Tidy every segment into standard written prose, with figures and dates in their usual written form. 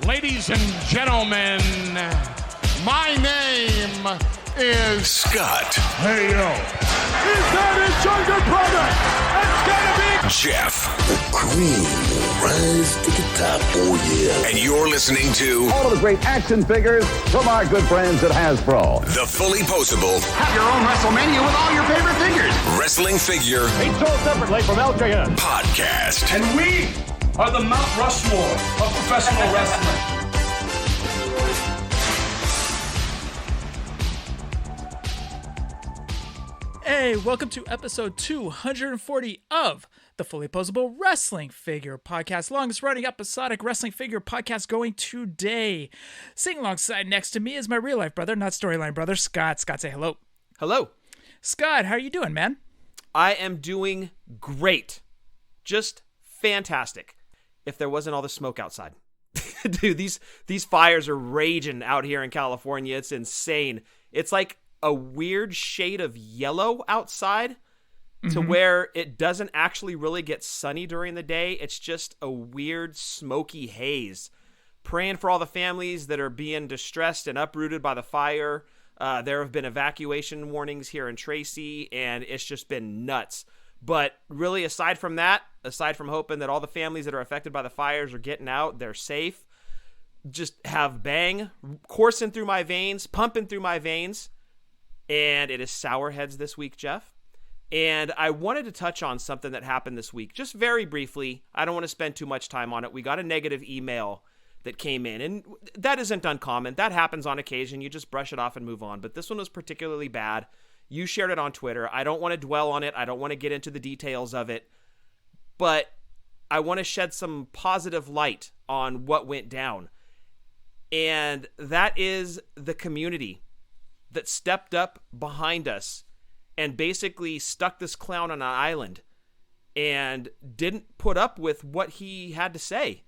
Ladies and gentlemen, my name is Scott. Hey, yo. Is that his younger brother? It's gonna be Jeff. The cream will rise to the top. Oh, yeah. And you're listening to all of the great action figures from our good friends at Hasbro. The Fully Poseable. Have your own WrestleMania with all your favorite figures. Wrestling Figure. Each sold separately from LJN. Podcast. And we are the Mount Rushmore of professional wrestling. Hey, welcome to episode 240 of the Fully Poseable Wrestling Figure Podcast, longest running episodic wrestling figure podcast going today. Sitting alongside next to me is my real life brother, not storyline brother, Scott. Scott, say hello. Hello. Scott, how are you doing, man? I am doing great. Just fantastic. If there wasn't all the smoke outside. Dude, these fires are raging out here in California. It's insane. It's like a weird shade of yellow outside to where it doesn't actually really get sunny during the day. It's just a weird smoky haze. Praying for all the families that are being distressed and uprooted by the fire. There have been evacuation warnings here in Tracy, and it's just been nuts. But really, aside from that, aside from hoping that all the families that are affected by the fires are getting out, they're safe, just have bang coursing through my veins, pumping through my veins. And it is Sour Heads this week, Jeff. And I wanted to touch on something that happened this week, just very briefly. I don't want to spend too much time on it. We got a negative email that came in, and that isn't uncommon. That happens on occasion. You just brush it off and move on. But this one was particularly bad. You shared it on Twitter. I don't want to dwell on it. I don't want to get into the details of it. But I want to shed some positive light on what went down. And that is the community that stepped up behind us and basically stuck this clown on an island and didn't put up with what he had to say.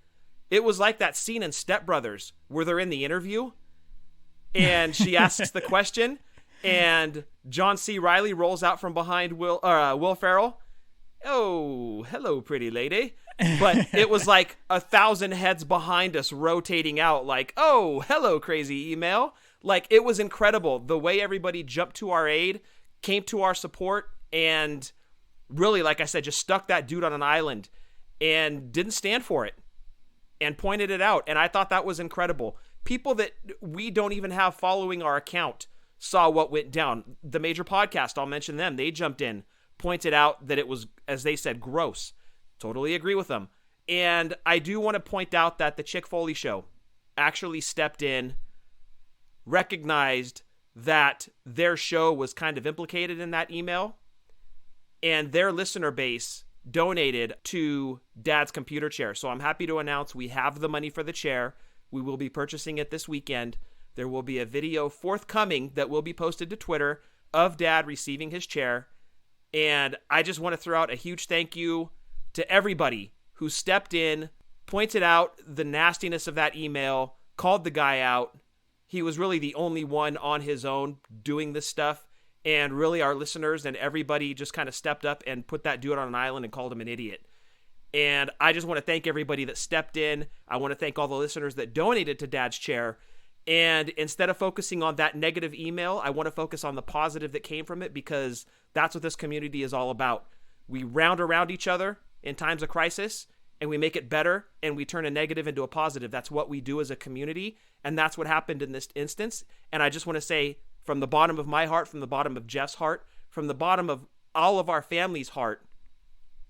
It was like that scene in Step Brothers where they're in the interview and she asks the question and John C. Reilly rolls out from behind Will Ferrell. Oh, hello, pretty lady. But it was like 1,000 heads behind us rotating out like, oh, hello, crazy email. Like, it was incredible the way everybody jumped to our aid, came to our support, and really, like I said, just stuck that dude on an island and didn't stand for it and pointed it out. And I thought that was incredible. People that we don't even have following our account saw what went down. The major podcast, I'll mention them. They jumped in, pointed out that it was, as they said, gross. Totally agree with them. And I do want to point out that the Chick Foley show actually stepped in, recognized that their show was kind of implicated in that email, and their listener base donated to Dad's computer chair. So I'm happy to announce we have the money for the chair. We will be purchasing it this weekend. There will be a video forthcoming that will be posted to Twitter of Dad receiving his chair. And I just want to throw out a huge thank you to everybody who stepped in, pointed out the nastiness of that email, called the guy out. He was really the only one on his own doing this stuff. And really our listeners and everybody just kind of stepped up and put that dude on an island and called him an idiot. And I just want to thank everybody that stepped in. I want to thank all the listeners that donated to Dad's chair. And instead of focusing on that negative email, I want to focus on the positive that came from it, because that's what this community is all about. We round around each other in times of crisis, and we make it better, and we turn a negative into a positive. That's what we do as a community, and that's what happened in this instance. And I just want to say, from the bottom of my heart, from the bottom of Jeff's heart, from the bottom of all of our family's heart,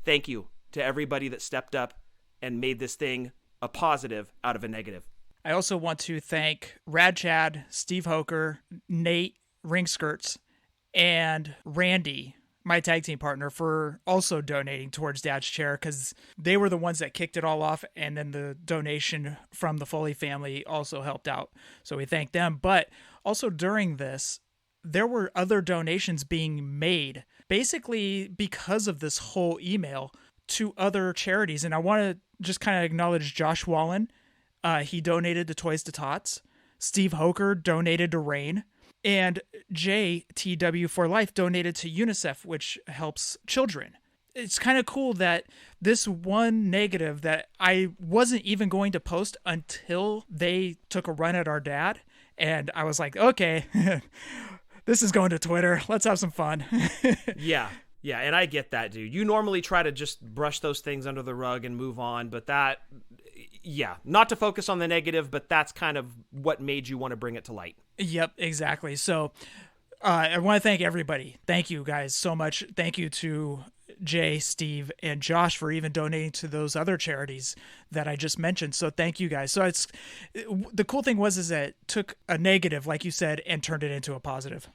thank you to everybody that stepped up and made this thing a positive out of a negative. I also want to thank Rad Chad, Steve Hoker, Nate Ringskirts, and Randy, my tag team partner, for also donating towards Dad's chair, because they were the ones that kicked it all off, and then the donation from the Foley family also helped out. So we thank them. But also during this, there were other donations being made, basically because of this whole email, to other charities. And I want to just kind of acknowledge Josh Wallen. He donated to Toys to Tots. Steve Hoker donated to Rain. And JTW for Life donated to UNICEF, which helps children. it's kind of cool that this one negative that I wasn't even going to post until they took a run at our dad. And I was like, okay, this is going to Twitter. Let's have some fun. Yeah. Yeah. And I get that, dude. You normally try to just brush those things under the rug and move on. But that, yeah, not to focus on the negative, but that's kind of what made you want to bring it to light. Yep, exactly. So I want to thank everybody. Thank you guys so much. Thank you to Jay, Steve, and Josh for even donating to those other charities that I just mentioned. So thank you guys. So the cool thing is that it took a negative, like you said, and turned it into a positive.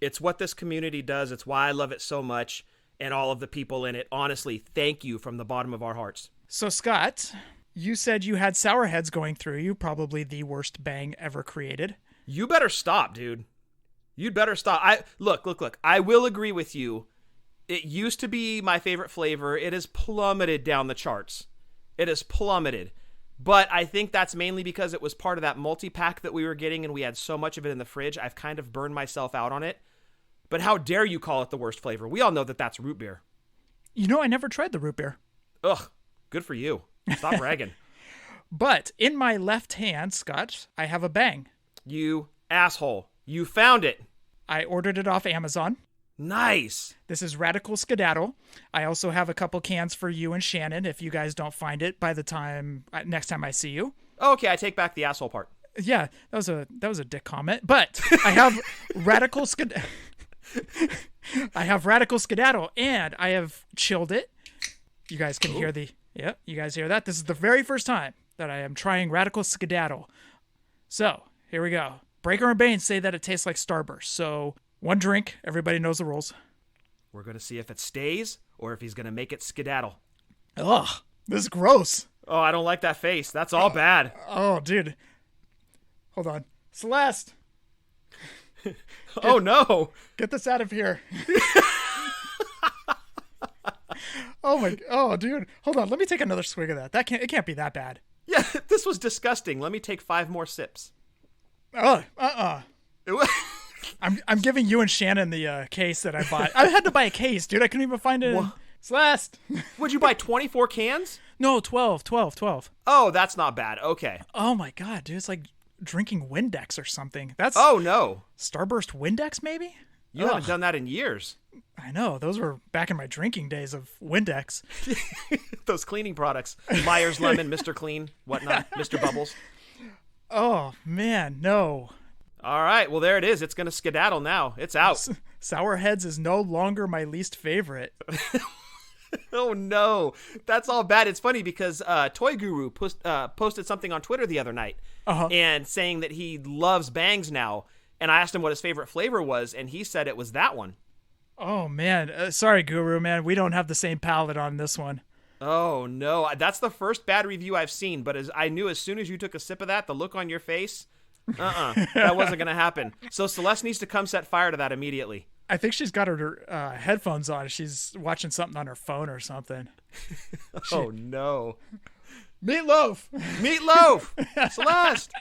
It's what this community does. It's why I love it so much, and all of the people in it. Honestly, thank you from the bottom of our hearts. So Scott, you said you had sour heads going through you, probably the worst bang ever created. You better stop, dude. You'd better stop. Look. I will agree with you. It used to be my favorite flavor. It has plummeted down the charts. It has plummeted. But I think that's mainly because it was part of that multi-pack that we were getting, and we had so much of it in the fridge. I've kind of burned myself out on it. But how dare you call it the worst flavor? We all know that that's root beer. You know, I never tried the root beer. Ugh, good for you. Stop bragging. But in my left hand, Scott, I have a bang. You asshole. You found it. I ordered it off Amazon. Nice. This is Radical Skedaddle. I also have a couple cans for you and Shannon if you guys don't find it by the time next time I see you. Okay, I take back the asshole part. Yeah, that was a dick comment. But I have Radical I have Radical Skedaddle, and I have chilled it. You guys can hear you guys hear that? This is the very first time that I am trying Radical Skedaddle. So, here we go. Breaker and Bane say that it tastes like Starburst. So, one drink, everybody knows the rules. We're going to see if it stays or if he's going to make it skedaddle. Ugh, this is gross. Oh, I don't like that face. That's all bad. Oh, dude. Hold on. Celeste. Oh, no. Get this out of here. Oh, dude. Hold on. Let me take another swig of that. It can't be that bad. Yeah, this was disgusting. Let me take 5 more sips. I'm giving you and Shannon the case that I bought. I had to buy a case, dude. I couldn't even find it. Celeste. Would you buy 24 cans? No, 12. Oh, that's not bad. Okay. Oh my God, dude. It's like drinking Windex or something. Oh, no. Starburst Windex, maybe? You haven't done that in years. I know. Those were back in my drinking days of Windex. Those cleaning products. Myers Lemon, Mr. Clean, whatnot, Mr. Bubbles. Oh, man, no. All right, well, there it is. It's going to skedaddle now. It's out. Sour Heads is no longer my least favorite. Oh, no. That's all bad. It's funny because Toy Guru posted something on Twitter the other night and saying that he loves bangs now. And I asked him what his favorite flavor was, and he said it was that one. Oh, man. Sorry, Guru, man. We don't have the same palate on this one. Oh, no. That's the first bad review I've seen, but I knew as soon as you took a sip of that, the look on your face, that wasn't going to happen. So Celeste needs to come set fire to that immediately. I think she's got her headphones on. She's watching something on her phone or something. Oh, no. Meatloaf! Celeste!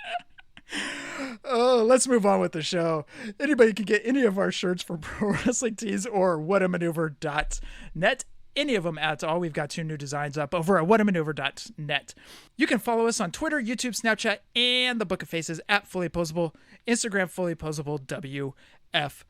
Oh, let's move on with the show. Anybody can get any of our shirts from Pro Wrestling Tees or whatamaneuver.net. Any of them at all. We've got 2 new designs up over at whatamaneuver.net. You can follow us on Twitter, YouTube, Snapchat, and the Book of Faces at FullyPoseable, Instagram FullyPoseable WFP.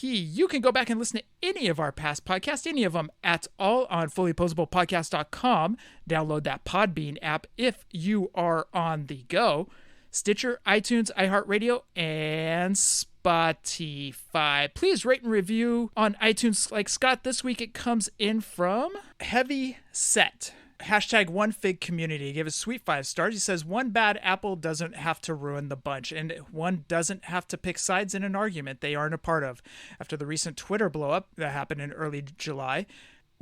You can go back and listen to any of our past podcasts, any of them at all on FullyPosablePodcast.com. Download that Podbean app if you are on the go. Stitcher, iTunes, iHeartRadio, and Spotify. Please rate and review on iTunes. Like Scott, this week it comes in from Heavy Set. #OneFigCommunity. He gave us sweet 5 stars. He says, one bad apple doesn't have to ruin the bunch, and one doesn't have to pick sides in an argument they aren't a part of. After the recent Twitter blow-up that happened in early July,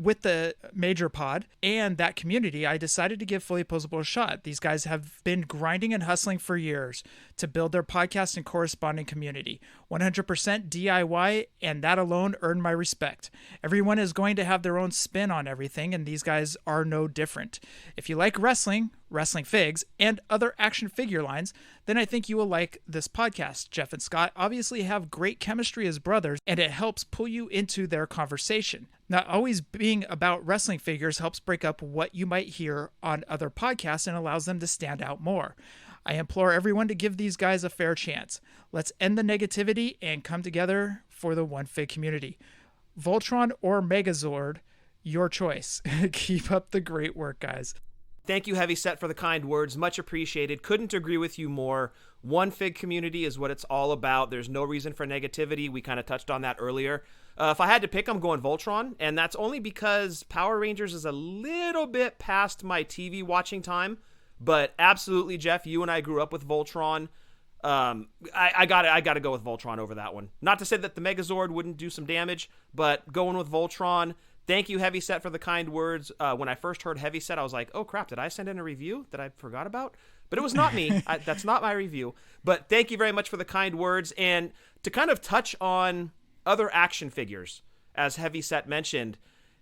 with the major pod and that community, I decided to give Fully Poseable a shot. These guys have been grinding and hustling for years to build their podcast and corresponding community. 100% DIY, and that alone earned my respect. Everyone is going to have their own spin on everything, and these guys are no different. If you like wrestling Wrestling Figs, and other action figure lines, then I think you will like this podcast. Jeff and Scott obviously have great chemistry as brothers, and it helps pull you into their conversation. Not always being about wrestling figures helps break up what you might hear on other podcasts and allows them to stand out more. I implore everyone to give these guys a fair chance. Let's end the negativity and come together for the One Fig community. Voltron or Megazord, your choice. Keep up the great work, guys. Thank you, Heavyset, for the kind words. Much appreciated. Couldn't agree with you more. One Fig community is what it's all about. There's no reason for negativity. We kind of touched on that earlier. If I had to pick, I'm going Voltron, and that's only because Power Rangers is a little bit past my TV watching time. But absolutely, Jeff, you and I grew up with Voltron. I gotta go with Voltron over that one. Not to say that the Megazord wouldn't do some damage, but going with Voltron. Thank you, Heavyset, for the kind words. When I first heard Heavyset, I was like, oh, crap, did I send in a review that I forgot about? But it was not me. That's not my review. But thank you very much for the kind words. And to kind of touch on other action figures, as Heavyset mentioned,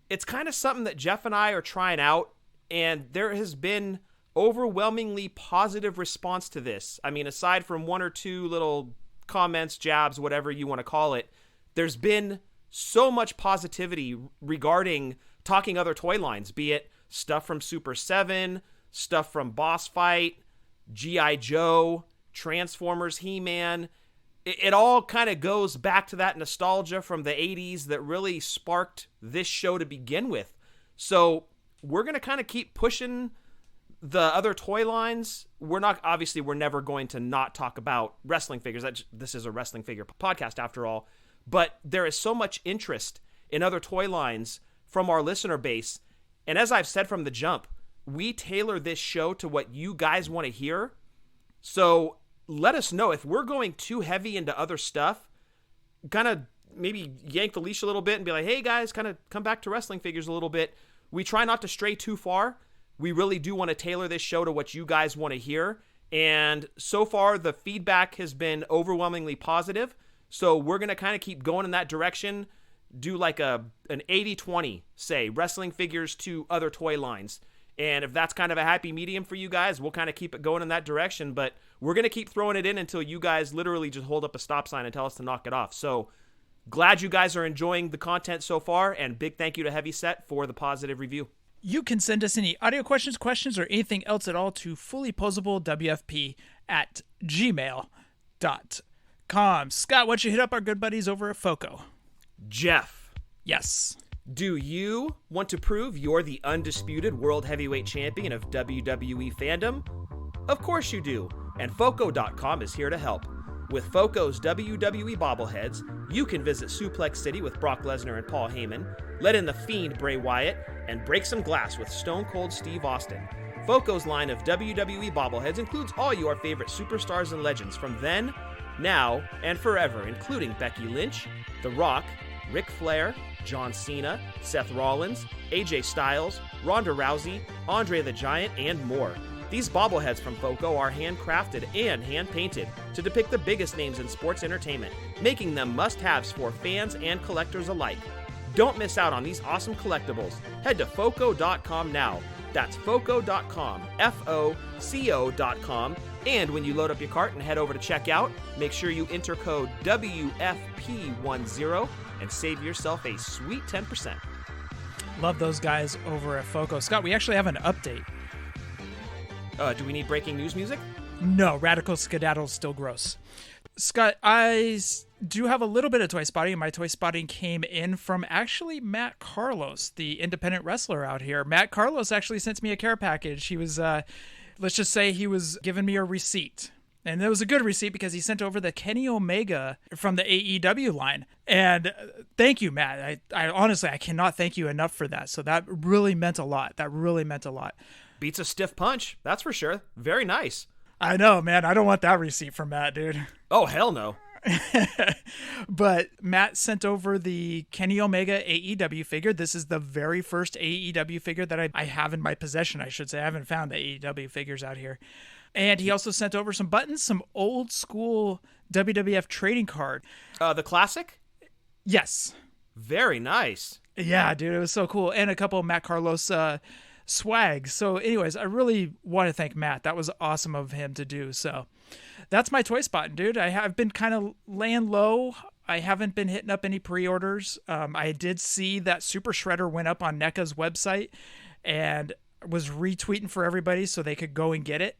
it's kind of something that Jeff and I are trying out, and there has been overwhelmingly positive response to this. I mean, aside from one or two little comments, jabs, whatever you want to call it, there's been so much positivity regarding talking other toy lines, be it stuff from Super 7, stuff from Boss Fight, G.I. Joe, Transformers, He-Man. It all kind of goes back to that nostalgia from the 80s that really sparked this show to begin with. So we're going to kind of keep pushing the other toy lines. We're never going to not talk about wrestling figures. This is a wrestling figure podcast after all. But there is so much interest in other toy lines from our listener base. And as I've said from the jump, we tailor this show to what you guys want to hear. So let us know if we're going too heavy into other stuff. Kind of maybe yank the leash a little bit and be like, hey guys, kind of come back to wrestling figures a little bit. We try not to stray too far. We really do want to tailor this show to what you guys want to hear. And so far, the feedback has been overwhelmingly positive. So we're going to kind of keep going in that direction, do like an 80-20, say, wrestling figures to other toy lines. And if that's kind of a happy medium for you guys, we'll kind of keep it going in that direction. But we're going to keep throwing it in until you guys literally just hold up a stop sign and tell us to knock it off. So glad you guys are enjoying the content so far, and big thank you to Heavyset for the positive review. You can send us any audio questions, or anything else at all to fullyposeablewfp@gmail.com. Scott, why don't you hit up our good buddies over at FOCO? Jeff. Yes. Do you want to prove you're the undisputed World Heavyweight Champion of WWE fandom? Of course you do, and FOCO.com is here to help. With FOCO's WWE bobbleheads, you can visit Suplex City with Brock Lesnar and Paul Heyman, let in the Fiend Bray Wyatt, and break some glass with Stone Cold Steve Austin. FOCO's line of WWE bobbleheads includes all your favorite superstars and legends from then, now, and forever, including Becky Lynch, The Rock, Ric Flair, John Cena, Seth Rollins, AJ Styles, Ronda Rousey, Andre the Giant, and more. These bobbleheads from FOCO are handcrafted and hand-painted to depict the biggest names in sports entertainment, making them must-haves for fans and collectors alike. Don't miss out on these awesome collectibles. Head to FOCO.com now. That's FOCO.com, FOCO.com. And when you load up your cart and head over to checkout, make sure you enter code WFP10 and save yourself a sweet 10%. Love those guys over at FOCO. Scott, we actually have an update. Do we need breaking news music? No, Radical Skedaddle's still gross. Scott, I do have a little bit of toy spotting, and my toy spotting came in from actually Matt Carlos, the independent wrestler out here. Matt Carlos actually sent me a care package. He was, let's just say he was giving me a receipt. And it was a good receipt because he sent over the Kenny Omega from the AEW line. And thank you, Matt. I honestly, I cannot thank you enough for that. So that really meant a lot. Beats a stiff punch, that's for sure. Very nice. I know, man. I don't want that receipt from Matt, dude. Oh, hell no. But Matt sent over the Kenny Omega AEW figure. This is the very first AEW figure that I have in my possession, I should say. I haven't found the AEW figures out here. And he also sent over some buttons, some old school WWF trading card. The classic? Yes. Very nice. Yeah, dude. It was so cool. And a couple of Matt Carlos swag. So anyways, I really want to thank Matt. That was awesome of him to do. So that's my toy spotting, dude. I've been kind of laying low. I haven't been hitting up any pre-orders. I did see that Super Shredder went up on NECA's website and was retweeting for everybody so they could go and get it.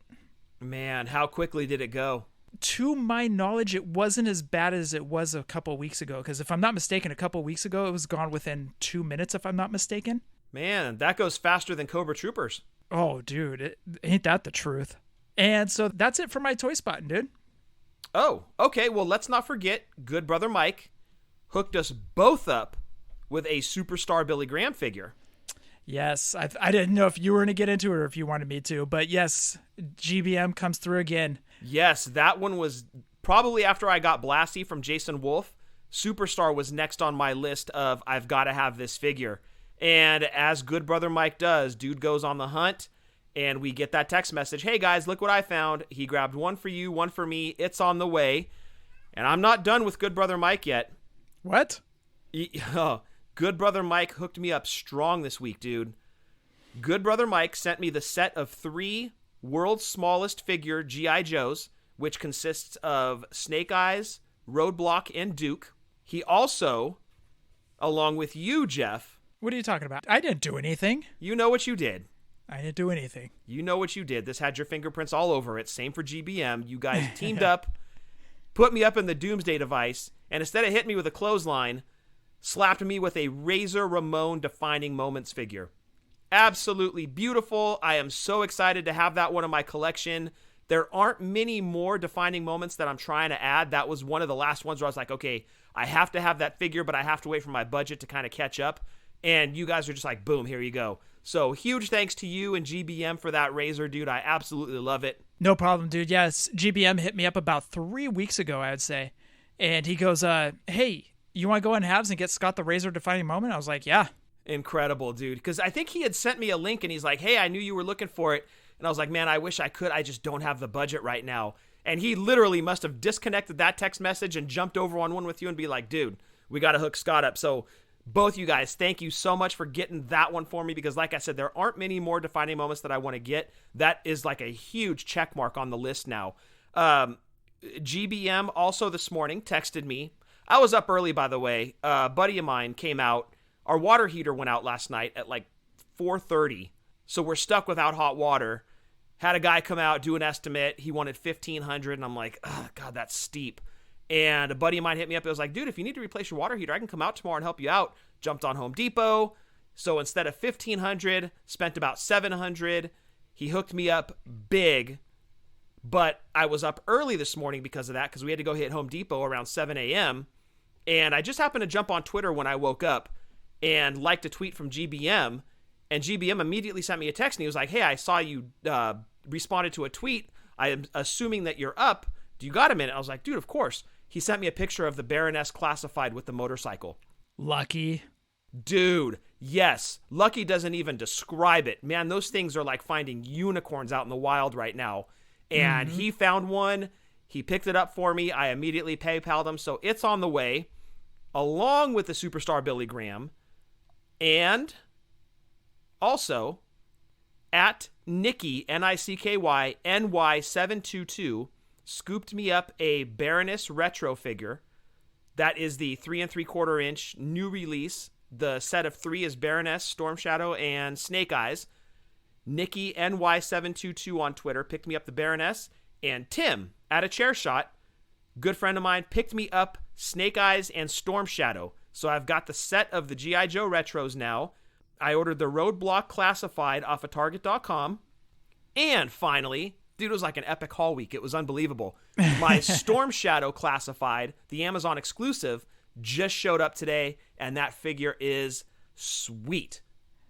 Man, how quickly did it go? To my knowledge, it wasn't as bad as it was a couple weeks ago. Because if I'm not mistaken, a couple weeks ago, it was gone within 2 minutes, if I'm not mistaken. Man, that goes faster than Cobra Troopers. Oh, dude, ain't that the truth? And so that's it for my toy spotting, dude. Oh, okay. Well, let's not forget, good brother Mike hooked us both up with a Superstar Billy Graham figure. Yes, I didn't know if you were going to get into it or if you wanted me to, but yes, GBM comes through again. Yes, that one was probably after I got Blasty from Jason Wolf. Superstar was next on my list of I've got to have this figure. And as good brother Mike does, dude goes on the hunt, and we get that text message, hey guys, look what I found. He grabbed one for you, one for me. It's on the way. And I'm not done with good brother Mike yet. What? Good brother Mike hooked me up strong this week, dude. Good brother Mike sent me the set of 3 world's smallest figure G.I. Joes, which consists of Snake Eyes, Roadblock, and Duke. He also, along with you, Jeff. What are you talking about? I didn't do anything. You know what you did. I didn't do anything. You know what you did. This had your fingerprints all over it. Same for GBM. You guys teamed up, put me up in the Doomsday device, and instead of hitting me with a clothesline, slapped me with a Razor Ramon Defining Moments figure. Absolutely beautiful. I am so excited to have that one in my collection. There aren't many more Defining Moments that I'm trying to add. That was one of the last ones where I was like, okay, I have to have that figure, but I have to wait for my budget to kind of catch up. And you guys are just like, boom, here you go. So huge thanks to you and GBM for that Razor, dude. I absolutely love it. No problem, dude. Yes, GBM hit me up about 3 weeks ago, I would say. And he goes, hey, you want to go in halves and get Scott the Razor Defining Moment? I was like, yeah. Incredible, dude. Because I think he had sent me a link and he's like, hey, I knew you were looking for it. And I was like, man, I wish I could. I just don't have the budget right now. And he literally must have disconnected that text message and jumped over on one with you and be like, dude, we got to hook Scott up. So both you guys, thank you so much for getting that one for me. Because like I said, there aren't many more Defining Moments that I want to get. That is like a huge check mark on the list now. GBM also this morning texted me. I was up early, by the way. A buddy of mine came out. Our water heater went out last night at like 4:30. So we're stuck without hot water. Had a guy come out, do an estimate. He wanted $1,500, and I'm like, oh, God, that's steep. And a buddy of mine hit me up. It was like, dude, if you need to replace your water heater, I can come out tomorrow and help you out. Jumped on Home Depot. So instead of $1,500, spent about $700. He hooked me up big. But I was up early this morning because of that, because we had to go hit Home Depot around 7 a.m. And I just happened to jump on Twitter when I woke up and liked a tweet from GBM. And GBM immediately sent me a text, and he was like, hey, I saw you responded to a tweet. I am assuming that you're up. Do you got a minute? I was like, dude, of course. He sent me a picture of the Baroness classified with the motorcycle. Lucky. Dude, yes. Lucky doesn't even describe it. Man, those things are like finding unicorns out in the wild right now. And he found one. He picked it up for me. I immediately PayPal'd him. So it's on the way, along with the Superstar Billy Graham. And also, at Nicky, Nicky, NY722, scooped me up a Baroness retro figure. That is the 3 3/4 inch new release. The set of 3 is Baroness, Storm Shadow, and Snake Eyes. Nicky, NY722 on Twitter, picked me up the Baroness. And Tim, at a chair shot, good friend of mine, picked me up Snake Eyes and Storm Shadow. So I've got the set of the G.I. Joe retros now. I ordered the Roadblock Classified off of Target.com. And finally, dude, it was like an epic haul week. It was unbelievable. My Storm Shadow Classified, the Amazon exclusive, just showed up today, and that figure is sweet.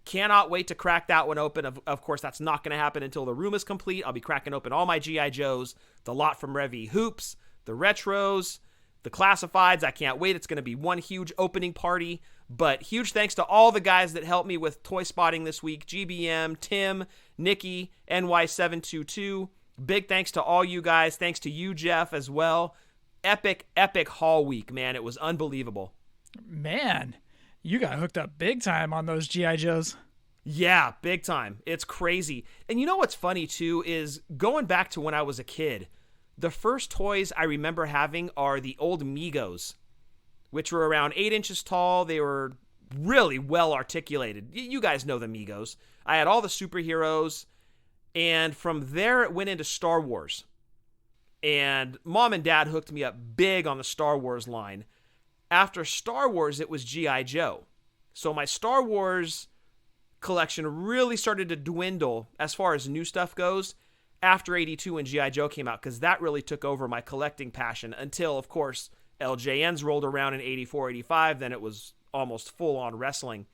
Cannot wait to crack that one open. Of course, that's not going to happen until the room is complete. I'll be cracking open all my G.I. Joes, the lot from Revy Hoops, the retros, the classifieds. I can't wait. It's going to be one huge opening party. But huge thanks to all the guys that helped me with toy spotting this week. GBM, Tim, Nicky, NY722. Big thanks to all you guys. Thanks to you, Jeff, as well. Epic, epic haul week, man. It was unbelievable. Man, you got hooked up big time on those G.I. Joes. Yeah, big time. It's crazy. And you know what's funny too is going back to when I was a kid, the first toys I remember having are the old Migos, which were around 8 inches tall. They were really well articulated. You guys know the Migos. I had all the superheroes, and from there it went into Star Wars. And Mom and Dad hooked me up big on the Star Wars line. After Star Wars, it was G.I. Joe. So my Star Wars collection really started to dwindle as far as new stuff goes after 82 when G.I. Joe came out, because that really took over my collecting passion until, of course, LJNs rolled around in 84, 85. Then it was almost full-on wrestling.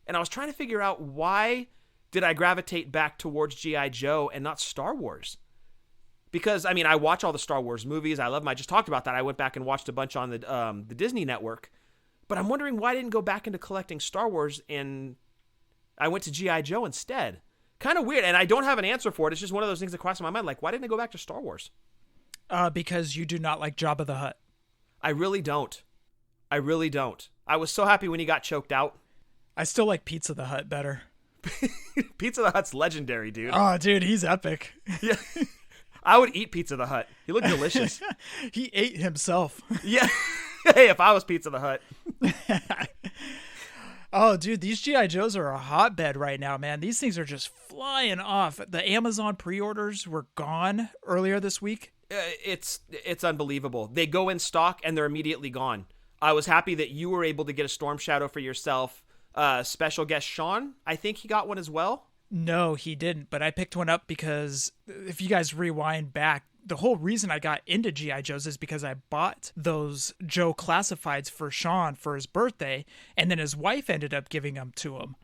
And I was trying to figure out, why did I gravitate back towards G.I. Joe and not Star Wars? Because, I mean, I watch all the Star Wars movies. I love them. I just talked about that. I went back and watched a bunch on the Disney Network. But I'm wondering why I didn't go back into collecting Star Wars and I went to G.I. Joe instead. Kind of weird. And I don't have an answer for it. It's just one of those things that crossed my mind. Like, why didn't I go back to Star Wars? Because you do not like Jabba the Hutt. I really don't. I really don't. I was so happy when he got choked out. I still like Pizza the Hut better. Pizza the Hut's legendary, dude. Oh, dude, he's epic. Yeah. I would eat Pizza the Hut. He looked delicious. He ate himself. Yeah. Hey, if I was Pizza the Hut. Oh, dude, these G.I. Joes are a hotbed right now, man. These things are just flying off. The Amazon pre-orders were gone earlier this week. It's unbelievable. They go in stock and they're immediately gone. I was happy that you were able to get a Storm Shadow for yourself. Special guest Sean, I think he got one as well. No, he didn't, but I picked one up because if you guys rewind back, the whole reason I got into G.I. Joes is because I bought those Joe Classifieds for Sean for his birthday, and then his wife ended up giving them to him.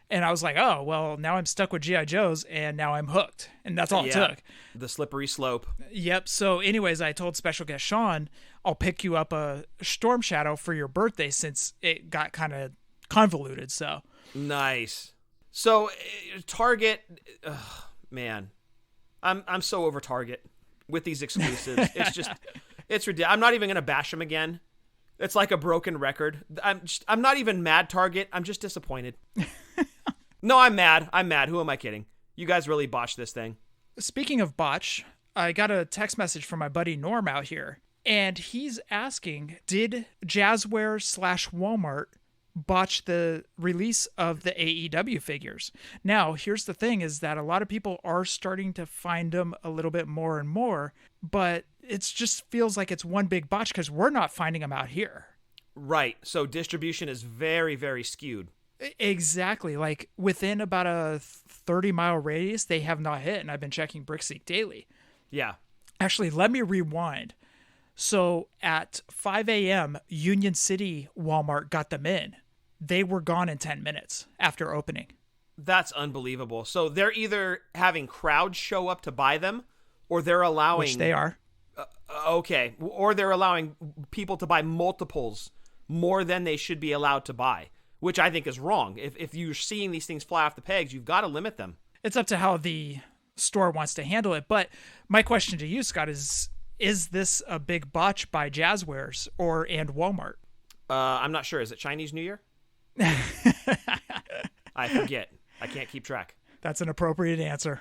And I was like, oh, well, now I'm stuck with G.I. Joes, and now I'm hooked. And that's all it took. The slippery slope. Yep. So anyways, I told special guest Sean, I'll pick you up a Storm Shadow for your birthday since it got kind of convoluted. So nice. So Target, man, I'm so over Target with these exclusives. It's ridiculous. I'm not even gonna bash them again. It's like a broken record. I'm not even mad, Target. I'm just disappointed. No, I'm mad. Who am I kidding? You guys really botched this thing. Speaking of botch, I got a text message from my buddy Norm out here, and he's asking, did Jazzware/Walmart botch the release of the AEW figures? Now, here's the thing, is that a lot of people are starting to find them a little bit more and more, but it just feels like it's one big botch because we're not finding them out here. Right. So distribution is very, very skewed. Exactly. Like within about a 30-mile radius, they have not hit, and I've been checking BrickSeek daily. Yeah. Actually, let me rewind. So at 5 a.m., Union City Walmart got them in. They were gone in 10 minutes after opening. That's unbelievable. So they're either having crowds show up to buy them, or they're allowing... Which they are. Okay. Or they're allowing people to buy multiples more than they should be allowed to buy, which I think is wrong. If you're seeing these things fly off the pegs, you've got to limit them. It's up to how the store wants to handle it. But my question to you, Scott, is this a big botch by Jazzwares and Walmart? I'm not sure. Is it Chinese New Year? I forget. I can't keep track. That's an appropriate answer.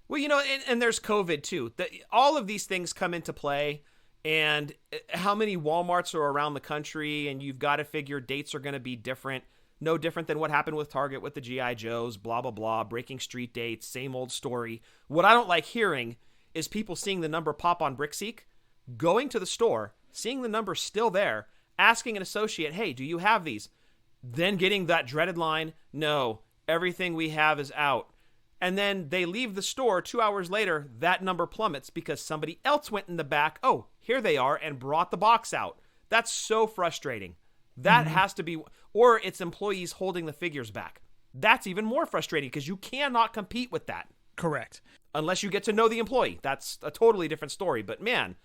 Well, you know, and there's COVID too. All of these things come into play, and how many Walmarts are around the country, and you've got to figure dates are going to be different. No different than what happened with Target with the G.I. Joes, blah, blah, blah, breaking street dates, same old story. What I don't like hearing is people seeing the number pop on BrickSeek, going to the store, seeing the number still there, asking an associate, hey, do you have these? Then getting that dreaded line, no, everything we have is out. And then they leave the store 2 hours later, that number plummets because somebody else went in the back, oh, here they are, and brought the box out. That's so frustrating. That has to be, or it's employees holding the figures back. That's even more frustrating because you cannot compete with that. Correct. Unless you get to know the employee. That's a totally different story. But man,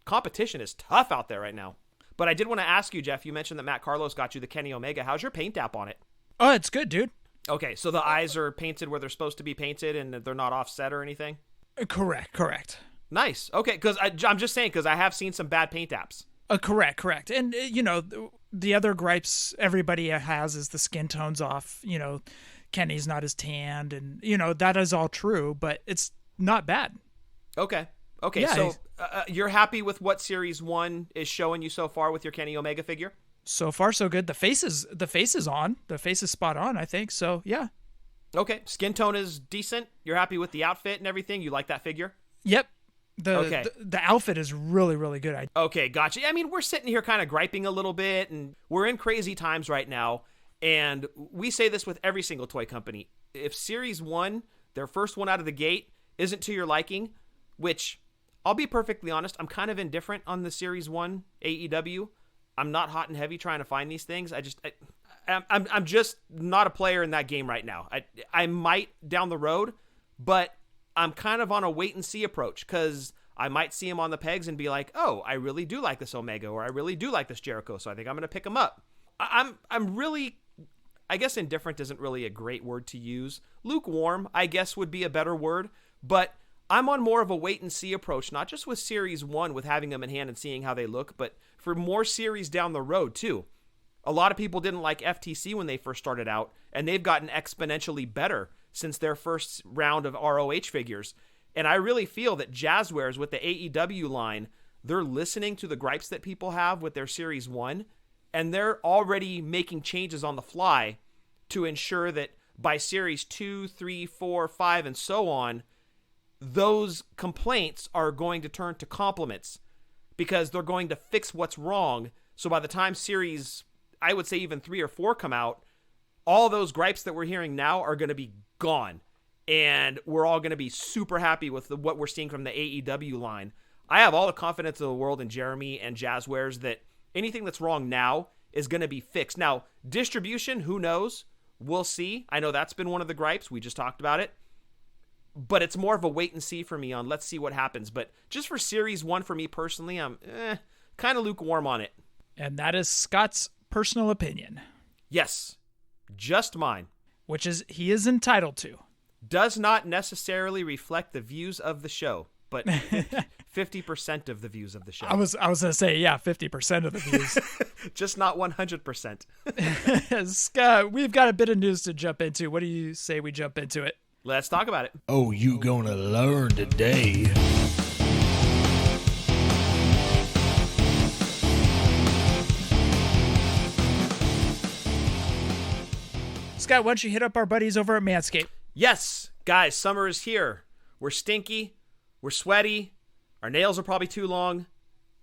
competition is tough out there right now. But I did want to ask you, Jeff, you mentioned that Matt Carlos got you the Kenny Omega. How's your paint app on it? Oh, it's good, dude. Okay, so the eyes are painted where they're supposed to be painted and they're not offset or anything? Correct. Nice. Okay, because I'm just saying, because I have seen some bad paint apps. Correct. And, you know, the other gripes everybody has is the skin tone's off. You know, Kenny's not as tanned, and that is all true, but it's not bad. Okay. Yeah, so you're happy with what Series 1 is showing you so far with your Kenny Omega figure? So far, so good. The face is on. The face is spot on, I think. So, yeah. Okay. Skin tone is decent. You're happy with the outfit and everything? You like that figure? Yep. The outfit is really, really good. Okay, gotcha. I mean, we're sitting here kind of griping a little bit, and we're in crazy times right now, and we say this with every single toy company. If Series 1, their first one out of the gate, isn't to your liking, which, I'll be perfectly honest, I'm kind of indifferent on the Series 1 AEW. I'm not hot and heavy trying to find these things. I'm just not a player in that game right now. I might down the road, but I'm kind of on a wait and see approach, because I might see him on the pegs and be like, oh, I really do like this Omega, or I really do like this Jericho, so I think I'm going to pick him up. I'm really, I guess indifferent isn't really a great word to use. Lukewarm, I guess, would be a better word, but I'm on more of a wait and see approach, not just with Series 1 with having them in hand and seeing how they look, but for more series down the road too. A lot of people didn't like FTC when they first started out, and they've gotten exponentially better since their first round of ROH figures. And I really feel that Jazzwares with the AEW line, they're listening to the gripes that people have with their Series 1, and they're already making changes on the fly to ensure that by Series 2, 3, 4, 5, and so on, those complaints are going to turn to compliments, because they're going to fix what's wrong. So by the time Series, I would say even 3 or 4 come out, all those gripes that we're hearing now are going to be gone. And we're all going to be super happy with what we're seeing from the AEW line. I have all the confidence in the world in Jeremy and Jazzwares that anything that's wrong now is going to be fixed. Now, distribution, who knows? We'll see. I know that's been one of the gripes. We just talked about it. But it's more of a wait and see for me on let's see what happens. But just for Series 1 for me personally, I'm kind of lukewarm on it. And that is Scott's personal opinion. Yes, just mine. Which he is entitled to. Does not necessarily reflect the views of the show, but 50% of the views of the show. I was going to say, 50% of the views. Just not 100%. Scott, we've got a bit of news to jump into. What do you say we jump into it? Let's talk about it. Oh, you gonna learn today. Scott, why don't you hit up our buddies over at Manscaped? Yes, guys, summer is here. We're stinky. We're sweaty. Our nails are probably too long.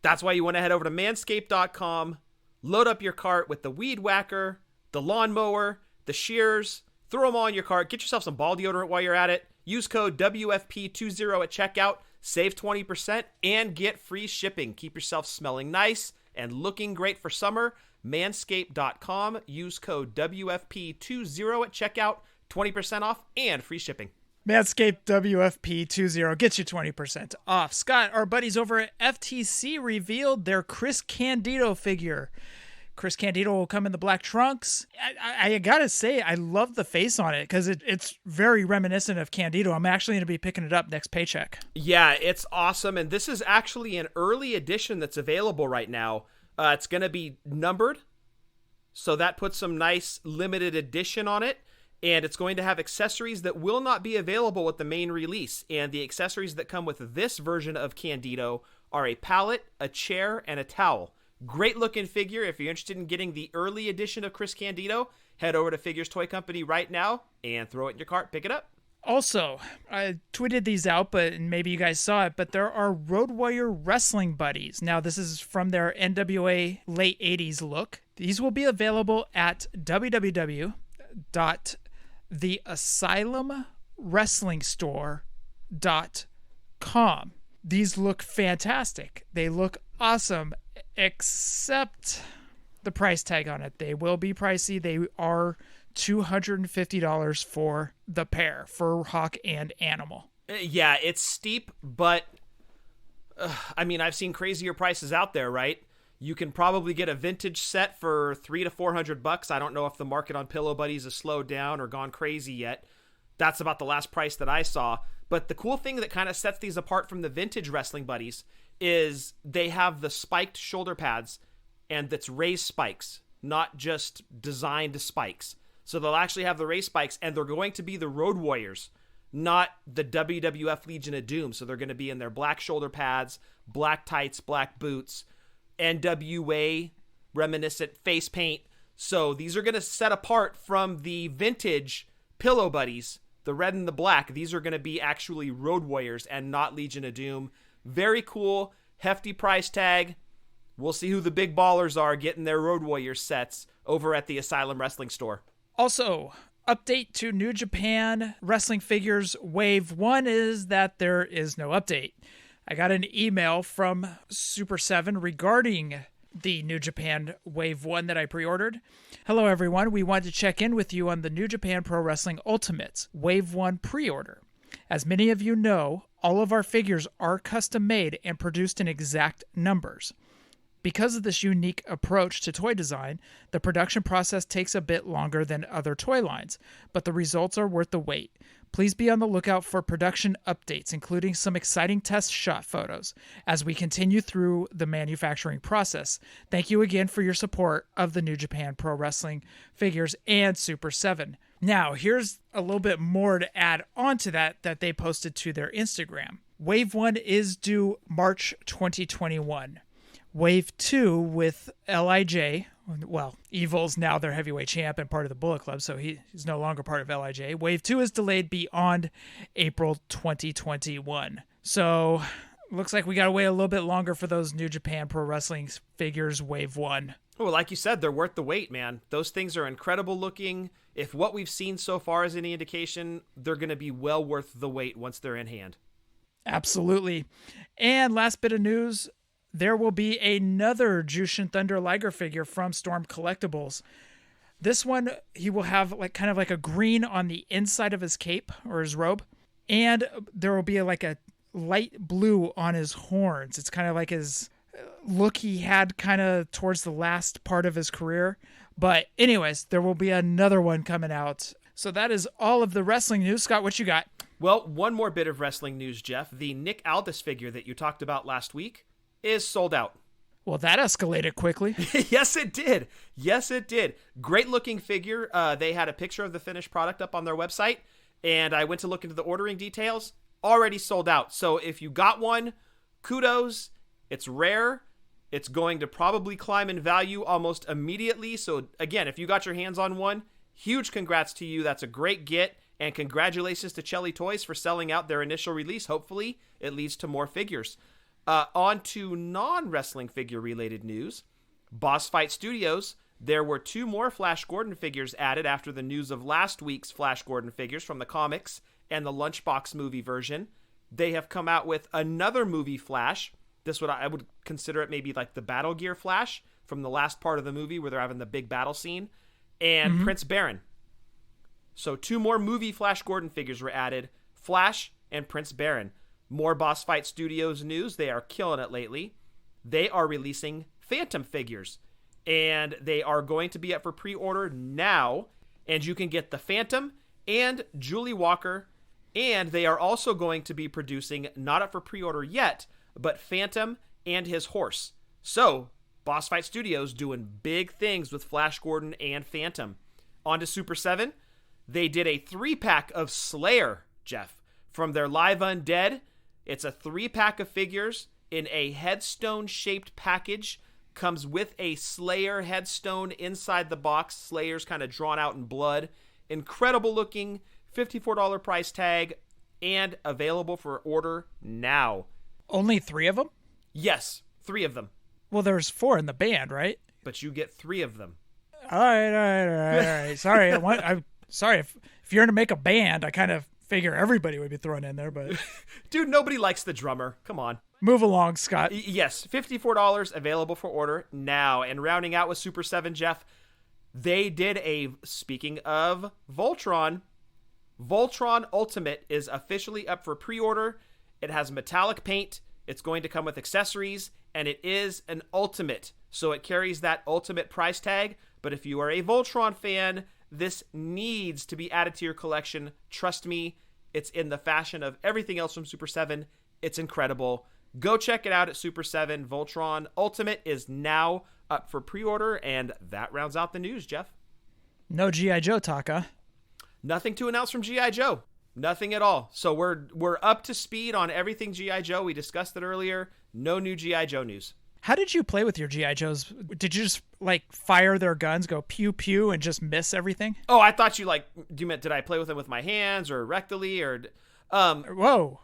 That's why you want to head over to manscaped.com, load up your cart with the weed whacker, the lawnmower, the shears. Throw them all in your cart. Get yourself some ball deodorant while you're at it. Use code WFP20 at checkout. Save 20% and get free shipping. Keep yourself smelling nice and looking great for summer. Manscaped.com. Use code WFP20 at checkout. 20% off and free shipping. Manscaped WFP20 gets you 20% off. Scott, our buddies over at FTC revealed their Chris Candido figure. Chris Candido will come in the black trunks. I gotta say, I love the face on it because it's very reminiscent of Candido. I'm actually going to be picking it up next paycheck. Yeah, it's awesome. And this is actually an early edition that's available right now. It's going to be numbered, so that puts some nice limited edition on it. And it's going to have accessories that will not be available with the main release. And the accessories that come with this version of Candido are a pallet, a chair, and a towel. Great looking figure. If you're interested in getting the early edition of Chris Candido, head over to Figures Toy Company right now and throw it in your cart. Pick it up. Also, I tweeted these out, but maybe you guys saw it, but there are Road Warrior Wrestling Buddies. Now, this is from their NWA late 80s look. These will be available at www.theasylumwrestlingstore.com. These look fantastic. They look awesome, except the price tag on it. They will be pricey. They are $250 for the pair, for Hawk and Animal. Yeah, it's steep, but I mean, I've seen crazier prices out there, right? You can probably get a vintage set for $300 to $400. I don't know if the market on Pillow Buddies has slowed down or gone crazy yet. That's about the last price that I saw. But the cool thing that kind of sets these apart from the vintage Wrestling Buddies is they have the spiked shoulder pads, and that's raised spikes, not just designed spikes. So they'll actually have the race bikes, and they're going to be the Road Warriors, not the WWF Legion of Doom. So they're going to be in their black shoulder pads, black tights, black boots, NWA reminiscent face paint. So these are going to set apart from the vintage Pillow Buddies, the red and the black. These are going to be actually Road Warriors and not Legion of Doom. Very cool, hefty price tag. We'll see who the big ballers are getting their Road Warriors sets over at the Asylum Wrestling store. Also, update to New Japan Wrestling Figures Wave 1 is that there is no update. I got an email from Super 7 regarding the New Japan Wave 1 that I pre-ordered. Hello everyone, we want to check in with you on the New Japan Pro Wrestling Ultimates Wave 1 pre-order. As many of you know, all of our figures are custom made and produced in exact numbers. Because of this unique approach to toy design, the production process takes a bit longer than other toy lines, but the results are worth the wait. Please be on the lookout for production updates, including some exciting test shot photos, as we continue through the manufacturing process. Thank you again for your support of the New Japan Pro Wrestling figures and Super 7. Now, here's a little bit more to add on to that they posted to their Instagram. Wave 1 is due March 2021. Wave 2 with LIJ, well, Evil's now their heavyweight champ and part of the Bullet Club, so he's no longer part of LIJ. Wave 2 is delayed beyond April 2021. So, looks like we gotta wait a little bit longer for those New Japan Pro Wrestling figures Wave 1. Well, like you said, they're worth the wait, man. Those things are incredible looking. If what we've seen so far is any indication, they're going to be well worth the wait once they're in hand. Absolutely. And last bit of news, there will be another Jushin Thunder Liger figure from Storm Collectibles. This one, he will have kind of like a green on the inside of his cape or his robe. And there will be like a light blue on his horns. It's kind of like his look he had kind of towards the last part of his career. But anyways, there will be another one coming out. So that is all of the wrestling news. Scott, what you got? Well, one more bit of wrestling news, Jeff. The Nick Aldis figure that you talked about last week is sold out. Well, that escalated quickly. Yes, it did. Yes, it did. Great looking figure. They had a picture of the finished product up on their website, and I went to look into the ordering details. Already sold out. So if you got one, kudos. It's rare. It's going to probably climb in value almost immediately. So again, if you got your hands on one, huge congrats to you. That's a great get. And congratulations to Chelly Toys for selling out their initial release. Hopefully it leads to more figures. On to non-wrestling figure related news. Boss Fight Studios, there were 2 more Flash Gordon figures added after the news of last week's Flash Gordon figures from the comics and the Lunchbox movie version. They have come out with another movie Flash. I would consider it maybe like the Battle Gear Flash from the last part of the movie where they're having the big battle scene. And Prince Baron. So 2 more movie Flash Gordon figures were added. Flash and Prince Baron. More Boss Fight Studios news. They are killing it lately. They are releasing Phantom figures. And they are going to be up for pre-order now. And you can get the Phantom and Julie Walker. And they are also going to be producing, not up for pre-order yet, but Phantom and his horse. So, Boss Fight Studios doing big things with Flash Gordon and Phantom. On to Super 7. They did a 3-pack of Slayer, Jeff, from their Live Undead. It's a 3-pack of figures in a headstone-shaped package. Comes with a Slayer headstone inside the box. Slayer's kind of drawn out in blood. Incredible looking, $54 price tag, and available for order now. Only 3 of them? Yes, 3 of them. Well, there's 4 in the band, right? But you get 3 of them. All right. Sorry, I'm sorry if you're going to make a band, I kind of figure everybody would be thrown in there, but dude, nobody likes the drummer. Come on. Move along, Scott. Yes, $54 available for order now. And rounding out with Super 7, Jeff, they did speaking of Voltron Ultimate is officially up for pre-order. It has metallic paint. It's going to come with accessories, and it is an Ultimate. So it carries that Ultimate price tag. But if you are a Voltron fan, this needs to be added to your collection. Trust me, it's in the fashion of everything else from Super 7. It's incredible. Go check it out at Super 7. Voltron Ultimate is now up for pre-order, and that rounds out the news, Jeff. No G.I. Joe talk, huh? Nothing to announce from G.I. Joe. Nothing at all. So we're up to speed on everything G.I. Joe. We discussed it earlier. No new G.I. Joe news. How did you play with your G.I. Joes? Did you just, like, fire their guns, go pew-pew, and just miss everything? Oh, I thought you, like, you meant did I play with them with my hands or rectally or... Whoa.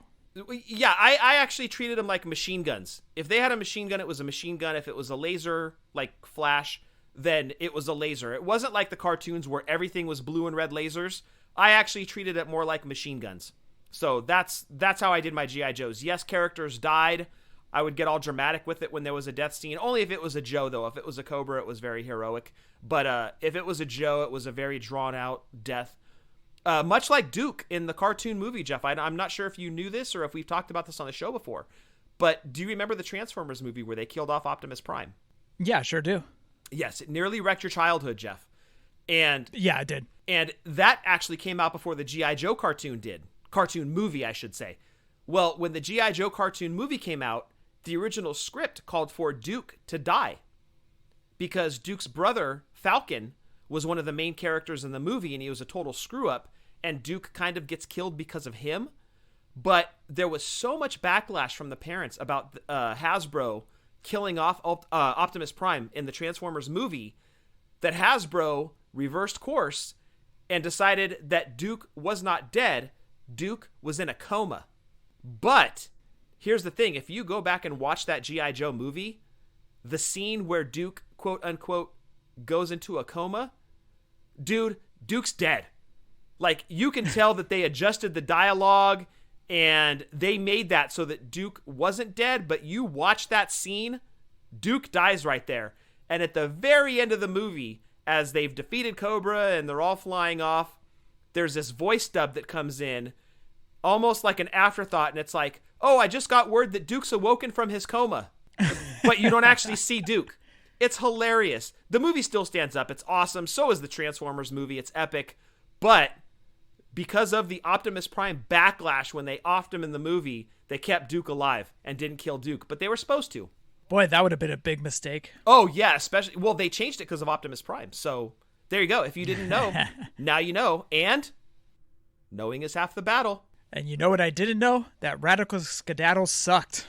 Yeah, I actually treated them like machine guns. If they had a machine gun, it was a machine gun. If it was a laser, like flash, then it was a laser. It wasn't like the cartoons where everything was blue and red lasers. I actually treated it more like machine guns. So that's how I did my G.I. Joes. Yes, characters died. I would get all dramatic with it when there was a death scene. Only if it was a Joe, though. If it was a Cobra, it was very heroic. But if it was a Joe, it was a very drawn-out death. Much like Duke in the cartoon movie, Jeff. I'm not sure if you knew this or if we've talked about this on the show before. But do you remember the Transformers movie where they killed off Optimus Prime? Yeah, sure do. Yes, it nearly wrecked your childhood, Jeff. And yeah, it did. And that actually came out before the G.I. Joe cartoon did. Cartoon movie, I should say. Well, when the G.I. Joe cartoon movie came out, the original script called for Duke to die because Duke's brother, Falcon, was one of the main characters in the movie, and he was a total screw-up, and Duke kind of gets killed because of him. But there was so much backlash from the parents about Hasbro killing off Optimus Prime in the Transformers movie that Hasbro reversed course and decided that Duke was not dead. Duke was in a coma. But here's the thing. If you go back and watch that G.I. Joe movie, the scene where Duke, quote unquote, goes into a coma, dude, Duke's dead. Like, you can tell that they adjusted the dialogue and they made that so that Duke wasn't dead, but you watch that scene, Duke dies right there. And at the very end of the movie, as they've defeated Cobra and they're all flying off, there's this voice dub that comes in, almost like an afterthought, and it's like, oh, I just got word that Duke's awoken from his coma. But you don't actually see Duke. It's hilarious. The movie still stands up. It's awesome. So is the Transformers movie. It's epic. But because of the Optimus Prime backlash when they offed him in the movie, they kept Duke alive and didn't kill Duke. But they were supposed to. Boy, that would have been a big mistake. Oh, yeah. Especially, well, they changed it because of Optimus Prime. So there you go. If you didn't know, now you know. And knowing is half the battle. And you know what I didn't know? That Radical Skedaddle sucked.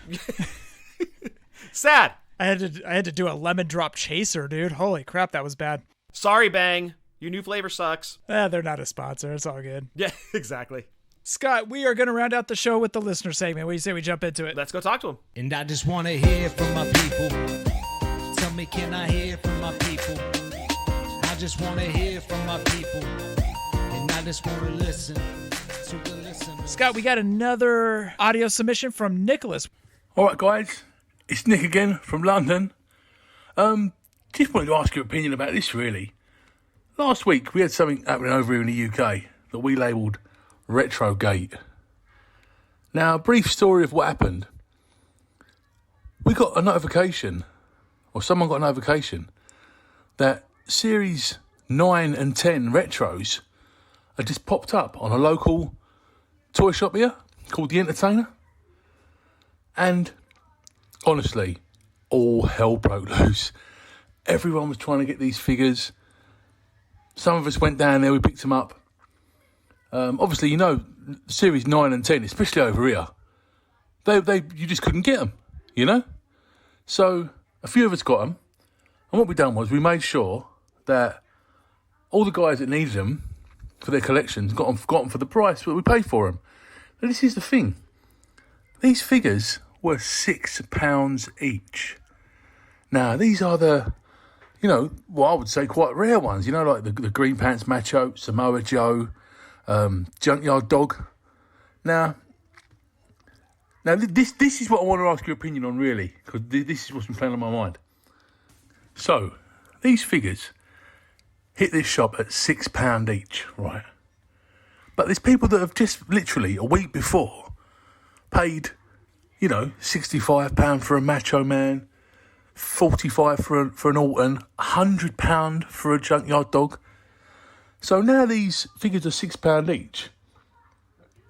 Sad. I had to do a lemon drop chaser, dude. Holy crap, that was bad. Sorry, Bang. Your new flavor sucks. They're not a sponsor. It's all good. Yeah, exactly. Scott, we are going to round out the show with the listener segment. What do you say we jump into it? Let's go talk to him. And I just want to hear from my people. Tell me, can I hear from my people? I just want to hear from my people. And I just want to listen to the listener. Scott, we got another audio submission from Nicholas. All right, guys. It's Nick again from London. Just wanted to ask your opinion about this, really. Last week, we had something happening over here in the UK that we labelled Retrogate. Now, a brief story of what happened. We got a notification, or someone got a notification, that Series 9 and 10 Retros had just popped up on a local toy shop here called The Entertainer. And honestly, all hell broke loose. Everyone was trying to get these figures. Some of us went down there, we picked them up. Obviously, you know, Series 9 and 10, especially over here, you just couldn't get them, you know? So a few of us got them. And what we done was we made sure that all the guys that needed them for their collections got them for the price that we paid for them. Now, this is the thing. These figures were £6 each. Now, these are the, you know, what I would say quite rare ones, you know, like the Green Pants Macho, Samoa Joe, Junkyard Dog. Now, this is what I want to ask your opinion on, really, because this is what's been playing on my mind. So, these figures hit this shop at £6 each, right? But there's people that have just literally a week before paid, you know, £65 for a Macho Man, £45 for an Alton, £100 for a Junkyard Dog. So now these figures are £6 each.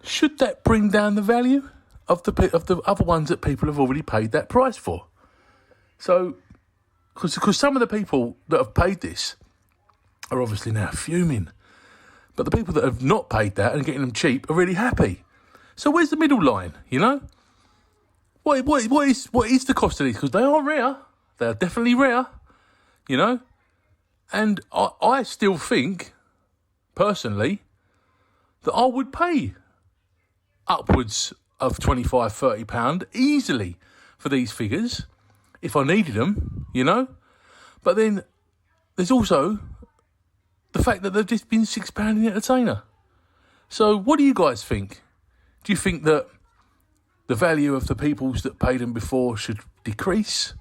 Should that bring down the value of the other ones that people have already paid that price for? So, because some of the people that have paid this are obviously now fuming. But the people that have not paid that and getting them cheap are really happy. So where's the middle line, you know? What is the cost of these? Because they are rare. They are definitely rare, you know? And I still think, personally, that I would pay upwards of £25, £30 easily for these figures if I needed them, you know? But then there's also the fact that they've just been £6 in the entertainer. So what do you guys think? Do you think that the value of the peoples that paid them before should decrease?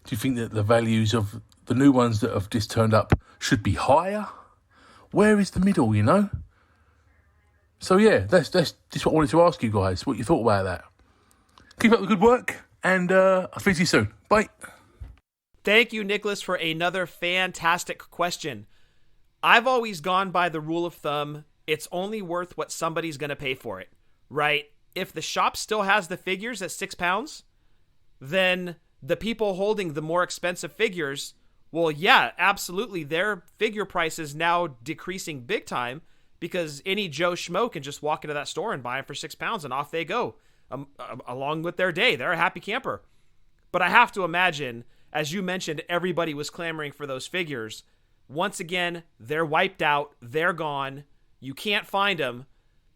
Do you think that the values of the new ones that have just turned up should be higher? Where is the middle, you know? So yeah, that's just what I wanted to ask you guys, what you thought about that. Keep up the good work, and I'll speak to you soon. Bye. Thank you, Nicholas, for another fantastic question. I've always gone by the rule of thumb, it's only worth what somebody's going to pay for it, right? If the shop still has the figures at £6, then the people holding the more expensive figures, well, yeah, absolutely, their figure price is now decreasing big time because any Joe Schmo can just walk into that store and buy them for £6 and off they go, along with their day. They're a happy camper. But I have to imagine, as you mentioned, everybody was clamoring for those figures. Once again, they're wiped out. They're gone. You can't find them.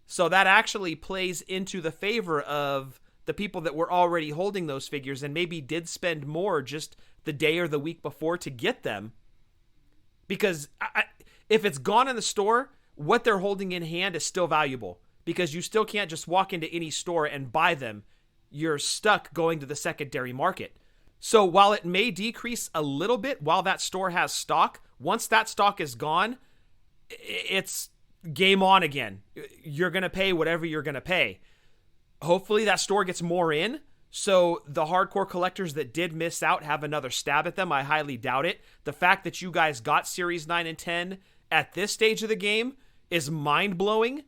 So that actually plays into the favor of the people that were already holding those figures and maybe did spend more just the day or the week before to get them. Because if it's gone in the store, what they're holding in hand is still valuable. Because you still can't just walk into any store and buy them. You're stuck going to the secondary market. So while it may decrease a little bit while that store has stock, once that stock is gone, it's game on again. You're going to pay whatever you're going to pay. Hopefully that store gets more in, so the hardcore collectors that did miss out have another stab at them. I highly doubt it. The fact that you guys got Series 9 and 10 at this stage of the game is mind-blowing,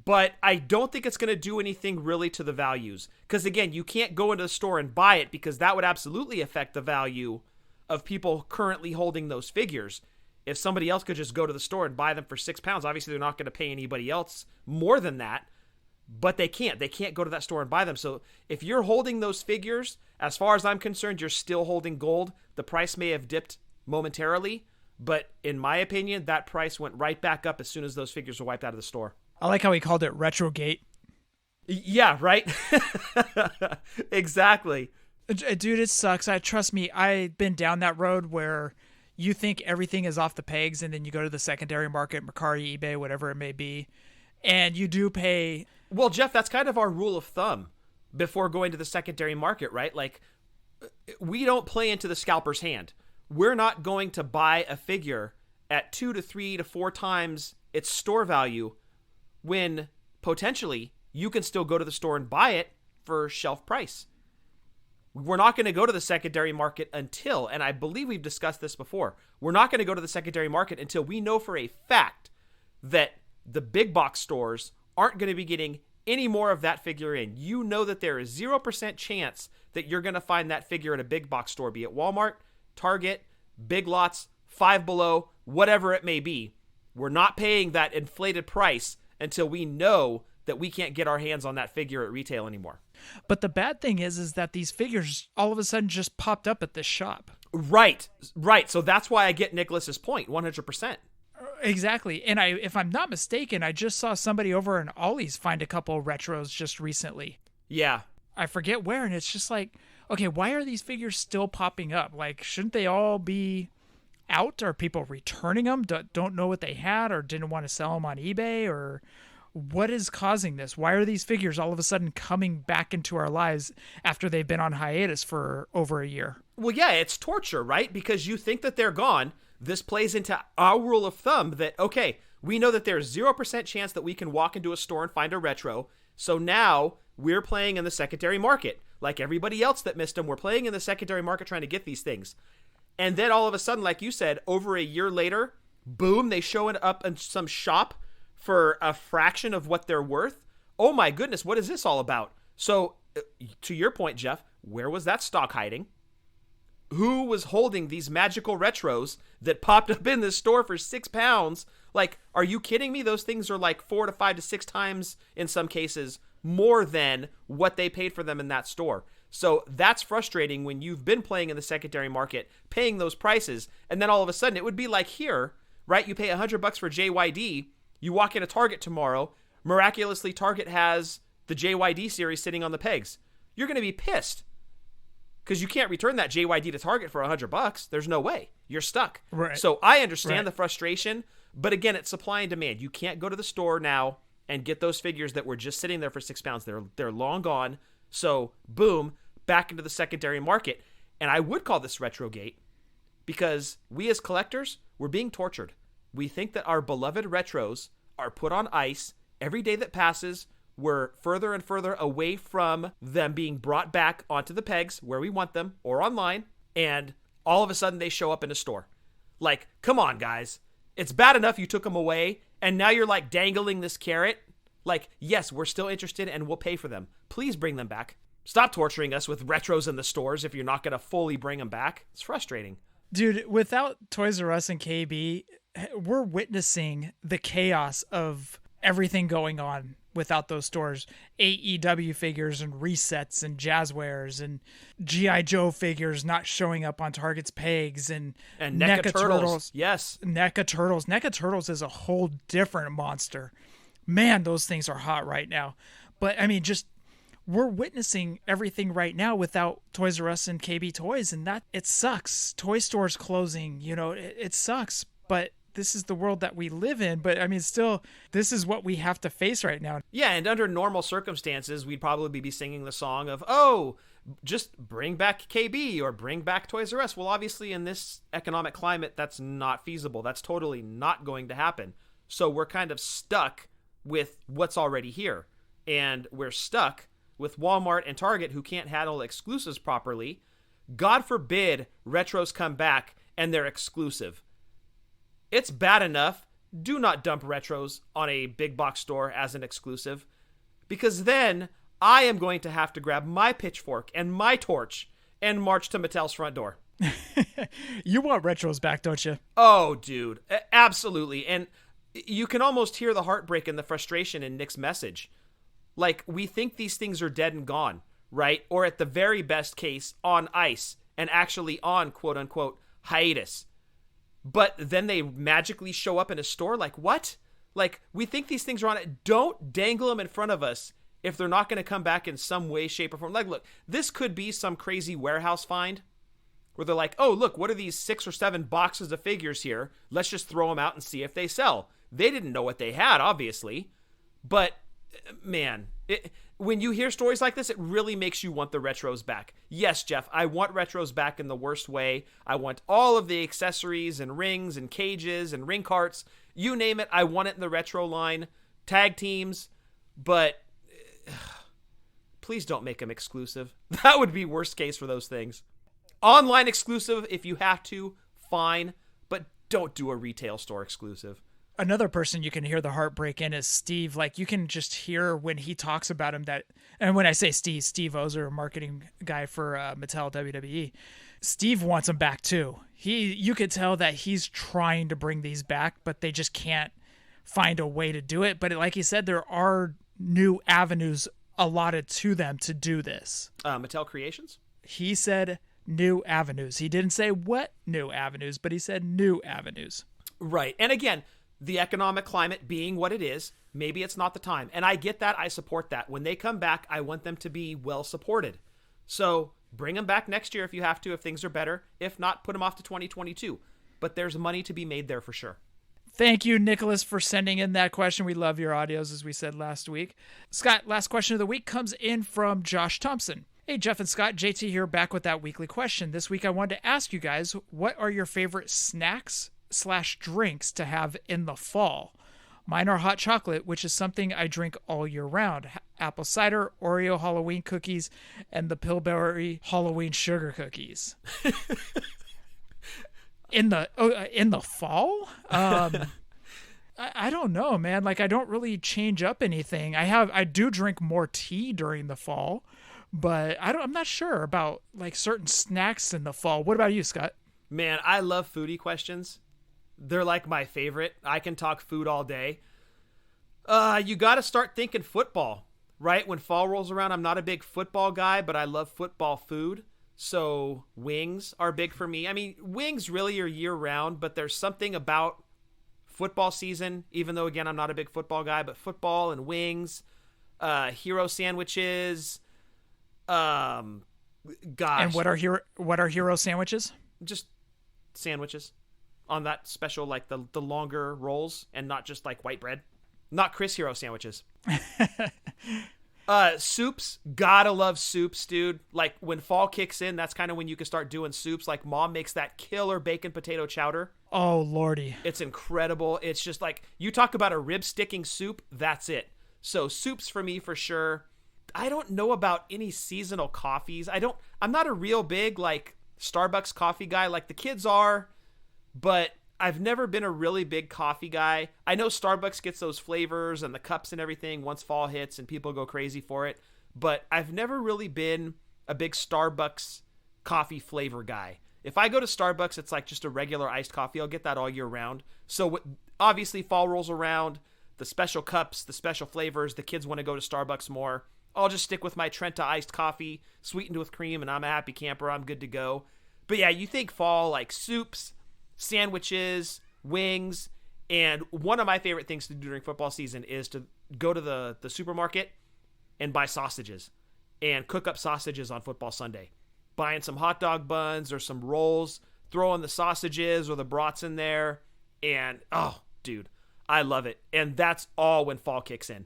but I don't think it's going to do anything really to the values. Because again, you can't go into the store and buy it because that would absolutely affect the value of people currently holding those figures. If somebody else could just go to the store and buy them for £6, obviously they're not going to pay anybody else more than that, but they can't. They can't go to that store and buy them. So if you're holding those figures, as far as I'm concerned, you're still holding gold. The price may have dipped momentarily, but in my opinion, that price went right back up as soon as those figures were wiped out of the store. I like how he called it Retrogate. Yeah, right? Exactly. Dude, it sucks. Trust me, I've been down that road where you think everything is off the pegs, and then you go to the secondary market, Mercari, eBay, whatever it may be, and you do pay. Well, Jeff, that's kind of our rule of thumb before going to the secondary market, right? Like, we don't play into the scalper's hand. We're not going to buy a figure at 2 to 3 to 4 times its store value when potentially you can still go to the store and buy it for shelf price. We're not going to go to the secondary market until, and I believe we've discussed this before, we're not going to go to the secondary market until we know for a fact that the big box stores aren't going to be getting any more of that figure in. You know that there is 0% chance that you're going to find that figure at a big box store, be it Walmart, Target, Big Lots, Five Below, whatever it may be. We're not paying that inflated price until we know that we can't get our hands on that figure at retail anymore. But the bad thing is that these figures all of a sudden just popped up at this shop. Right. So that's why I get Nicholas's point, 100%. Exactly. And if I'm not mistaken, I just saw somebody over in Ollie's find a couple of retros just recently. Yeah. I forget where, and it's just like, okay, why are these figures still popping up? Like, shouldn't they all be out? Are people returning them? Don't know what they had or didn't want to sell them on eBay? Or what is causing this? Why are these figures all of a sudden coming back into our lives after they've been on hiatus for over a year? Well, yeah, it's torture, right? Because you think that they're gone. This plays into our rule of thumb that, okay, we know that there's 0% chance that we can walk into a store and find a retro. So now we're playing in the secondary market. Like everybody else that missed them, we're playing in the secondary market trying to get these things. And then all of a sudden, like you said, over a year later, boom, they show it up in some shop for a fraction of what they're worth. Oh my goodness, what is this all about? So to your point, Jeff, where was that stock hiding? who was holding these magical retros that popped up in this store for £6. Like, are you kidding me? Those things are like 4 to 5 to 6 times, in some cases, more than what they paid for them in that store. So that's frustrating when you've been playing in the secondary market, paying those prices, and then all of a sudden it would be like here, right? You pay $100 for JYD, you walk into Target tomorrow, miraculously Target has the JYD series sitting on the pegs. You're going to be pissed because you can't return that JYD to Target for $100. There's no way. You're stuck. Right. So I understand the frustration, but again, it's supply and demand. You can't go to the store now and get those figures that were just sitting there for £6. They're long gone. So boom, back into the secondary market. And I would call this Retrogate because we as collectors, we're being tortured. We think that our beloved retros are put on ice. Every day that passes, we're further and further away from them being brought back onto the pegs where we want them or online. And all of a sudden they show up in a store. Like, come on, guys. It's bad enough you took them away and now you're like dangling this carrot. Like, yes, we're still interested and we'll pay for them. Please bring them back. Stop torturing us with retros in the stores if you're not going to fully bring them back. It's frustrating. Dude, without Toys R Us and KB, we're witnessing the chaos of everything going on without those stores. AEW figures and resets and Jazzwares and G.I. Joe figures not showing up on Target's pegs and NECA Turtles. Yes. NECA Turtles. NECA Turtles is a whole different monster. Man, those things are hot right now. But, I mean, just we're witnessing everything right now without Toys R Us and KB Toys, and that it sucks. Toy stores closing, it sucks. But this is the world that we live in. But, I mean, still, this is what we have to face right now. Yeah, and under normal circumstances, we'd probably be singing the song of, oh, just bring back KB or bring back Toys R Us. Well, obviously, in this economic climate, that's not feasible. That's totally not going to happen. So we're kind of stuck with what's already here. And we're stuck with Walmart and Target who can't handle exclusives properly. God forbid retros come back and they're exclusive. It's bad enough. Do not dump retros on a big box store as an exclusive, because then I am going to have to grab my pitchfork and my torch and march to Mattel's front door. You want retros back, don't you? Oh, dude. Absolutely. And you can almost hear the heartbreak and the frustration in Nick's message. Like, we think these things are dead and gone, right? Or at the very best case, on ice and actually on quote-unquote hiatus. But then they magically show up in a store? Like, what? Like, we think these things are on it. Don't dangle them in front of us if they're not going to come back in some way, shape, or form. Like, look, this could be some crazy warehouse find where they're like, oh, look, what are these 6 or 7 boxes of figures here? Let's just throw them out and see if they sell. They didn't know what they had, obviously. But, man, when you hear stories like this, it really makes you want the retros back. Yes, Jeff, I want retros back in the worst way. I want all of the accessories and rings and cages and ring carts. You name it, I want it in the retro line. Tag teams. But please don't make them exclusive. That would be worst case for those things. Online exclusive, if you have to, fine. But don't do a retail store exclusive. Another person you can hear the heartbreak in is Steve. Like, you can just hear when he talks about him that, and when I say Steve Ozer, a marketing guy for Mattel WWE, Steve wants him back too. You could tell that he's trying to bring these back, but they just can't find a way to do it. But like he said, there are new avenues allotted to them to do this. Mattel Creations? He said new avenues. He didn't say what new avenues, but he said new avenues. Right. And again, the economic climate being what it is, maybe it's not the time. And I get that. I support that. When they come back, I want them to be well supported. So bring them back next year if you have to, if things are better. If not, put them off to 2022. But there's money to be made there for sure. Thank you, Nicholas, for sending in that question. We love your audios, as we said last week. Scott, last question of the week comes in from Josh Thompson. Hey, Jeff and Scott, JT here, back with that weekly question. This week I wanted to ask you guys, what are your favorite snacks/drinks to have in the fall? Mine are hot chocolate, which is something I drink all year round. Apple cider, Oreo Halloween cookies, and the Pillsbury Halloween sugar cookies. In the fall? I don't know, man. Like, I don't really change up anything. I do drink more tea during the fall, But I'm not sure about like certain snacks in the fall. What about you, Scott? Man, I love foodie questions. They're like my favorite. I can talk food all day. You got to start thinking football, right? When fall rolls around, I'm not a big football guy, but I love football food. So wings are big for me. I mean, wings really are year round, but there's something about football season, even though, again, I'm not a big football guy, but football and wings, hero sandwiches, gosh. And what are hero sandwiches? Just sandwiches on that special, like the longer rolls and not just like white bread. Not Chris Hero sandwiches. Soups. Gotta love soups, dude. Like when fall kicks in, that's kind of when you can start doing soups. Like mom makes that killer bacon potato chowder. Oh, Lordy. It's incredible. It's just like, you talk about a rib sticking soup, that's it. So soups for me for sure. I don't know about any seasonal coffees. I'm not a real big like Starbucks coffee guy like the kids are, but I've never been a really big coffee guy. I know Starbucks gets those flavors and the cups and everything once fall hits and people go crazy for it, but I've never really been a big Starbucks coffee flavor guy. If I go to Starbucks, it's like just a regular iced coffee. I'll get that all year round. So obviously fall rolls around, the special cups, the special flavors, the kids want to go to Starbucks more. I'll just stick with my Trenta iced coffee, sweetened with cream, and I'm a happy camper. I'm good to go. But yeah, you think fall like soups, sandwiches, wings, and one of my favorite things to do during football season is to go to the supermarket and buy sausages and cook up sausages on football Sunday. Buying some hot dog buns or some rolls, throwing the sausages or the brats in there, and oh, dude, I love it. And that's all when fall kicks in.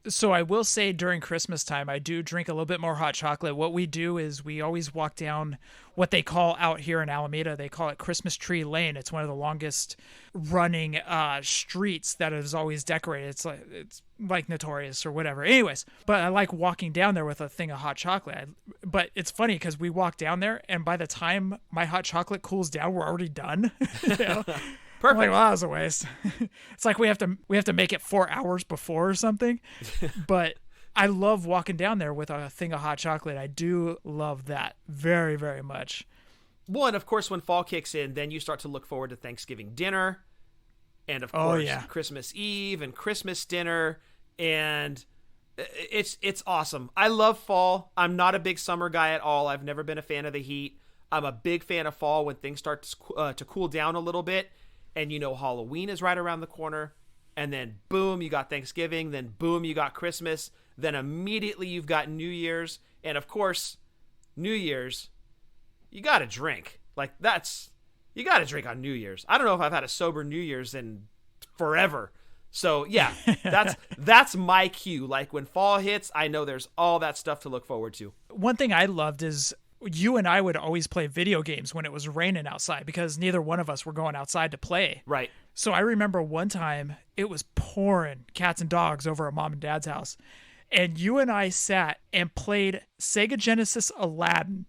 So I will say during Christmas time, I do drink a little bit more hot chocolate. What we do is we always walk down what they call out here in Alameda, they call it Christmas Tree Lane. It's one of the longest running streets that is always decorated. It's like Notorious or whatever. Anyways, but I like walking down there with a thing of hot chocolate. But it's funny because we walk down there and by the time my hot chocolate cools down, we're already done. You know? Perfect. I'm like, well, that was a waste. It's like we have to make it 4 hours before or something. But I love walking down there with a thing of hot chocolate. I do love that very, very much. Well, and of course, when fall kicks in, then you start to look forward to Thanksgiving dinner, and of course, Christmas Eve and Christmas dinner, and it's awesome. I love fall. I'm not a big summer guy at all. I've never been a fan of the heat. I'm a big fan of fall when things start to cool down a little bit. And you know Halloween is right around the corner, and then boom, you got Thanksgiving, then boom, you got Christmas, then immediately you've got New Year's, and of course, New Year's, you got to drink. Like you got to drink on New Year's. I don't know if I've had a sober New Year's in forever. So yeah, that's my cue. Like when fall hits, I know there's all that stuff to look forward to. One thing I loved is you and I would always play video games when it was raining outside because neither one of us were going outside to play. Right. So I remember one time it was pouring cats and dogs over at mom and dad's house. And you and I sat and played Sega Genesis Aladdin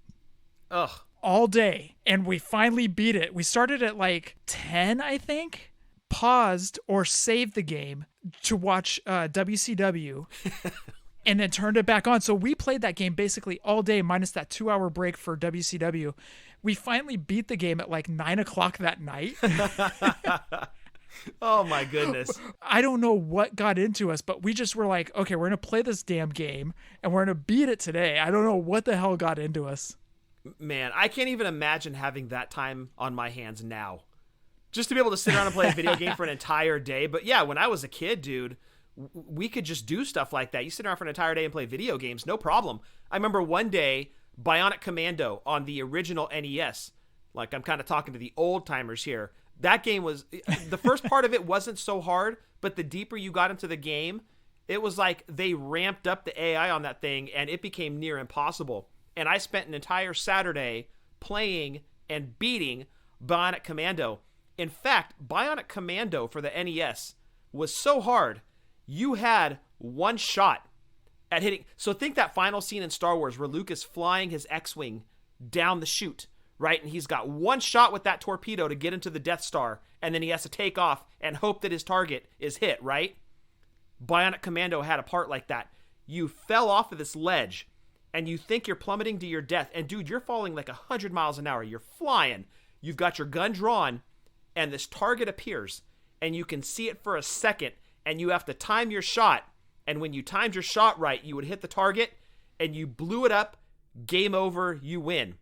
all day. And we finally beat it. We started at like 10, I think. Paused or saved the game to watch WCW. And then turned it back on. So we played that game basically all day, minus that 2-hour break for WCW. We finally beat the game at like 9:00 that night. Oh my goodness. I don't know what got into us, but we just were like, okay, we're going to play this damn game and we're going to beat it today. I don't know what the hell got into us. Man, I can't even imagine having that time on my hands now. Just to be able to sit around and play a video game for an entire day. But yeah, when I was a kid, dude, we could just do stuff like that. You sit around for an entire day and play video games, no problem. I remember one day, Bionic Commando on the original NES. Like, I'm kind of talking to the old timers here. That game was, the first part of it wasn't so hard, but the deeper you got into the game, it was like they ramped up the AI on that thing and it became near impossible. And I spent an entire Saturday playing and beating Bionic Commando. In fact, Bionic Commando for the NES was so hard, you had one shot at hitting. So think that final scene in Star Wars where Luke is flying his X-Wing down the chute, right? And he's got one shot with that torpedo to get into the Death Star, and then he has to take off and hope that his target is hit, right? Bionic Commando had a part like that. You fell off of this ledge, and you think you're plummeting to your death. And dude, you're falling like 100 miles an hour. You're flying. You've got your gun drawn, and this target appears, and you can see it for a second, and you have to time your shot. And when you timed your shot right, you would hit the target, and you blew it up. Game over. You win.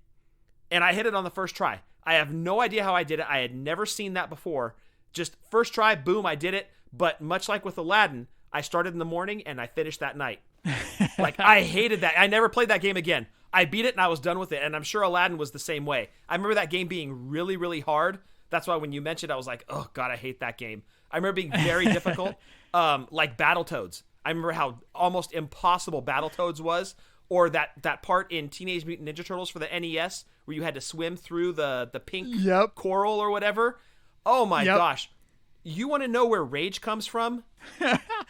And I hit it on the first try. I have no idea how I did it. I had never seen that before. Just first try, boom, I did it. But much like with Aladdin, I started in the morning and I finished that night. Like, I hated that. I never played that game again. I beat it and I was done with it. And I'm sure Aladdin was the same way. I remember that game being really, really hard. That's why when you mentioned, I was like, oh God, I hate that game. I remember being very difficult. Like Battletoads. I remember how almost impossible Battletoads was. Or that part in Teenage Mutant Ninja Turtles for the NES where you had to swim through the pink coral or whatever. Oh my gosh. You want to know where rage comes from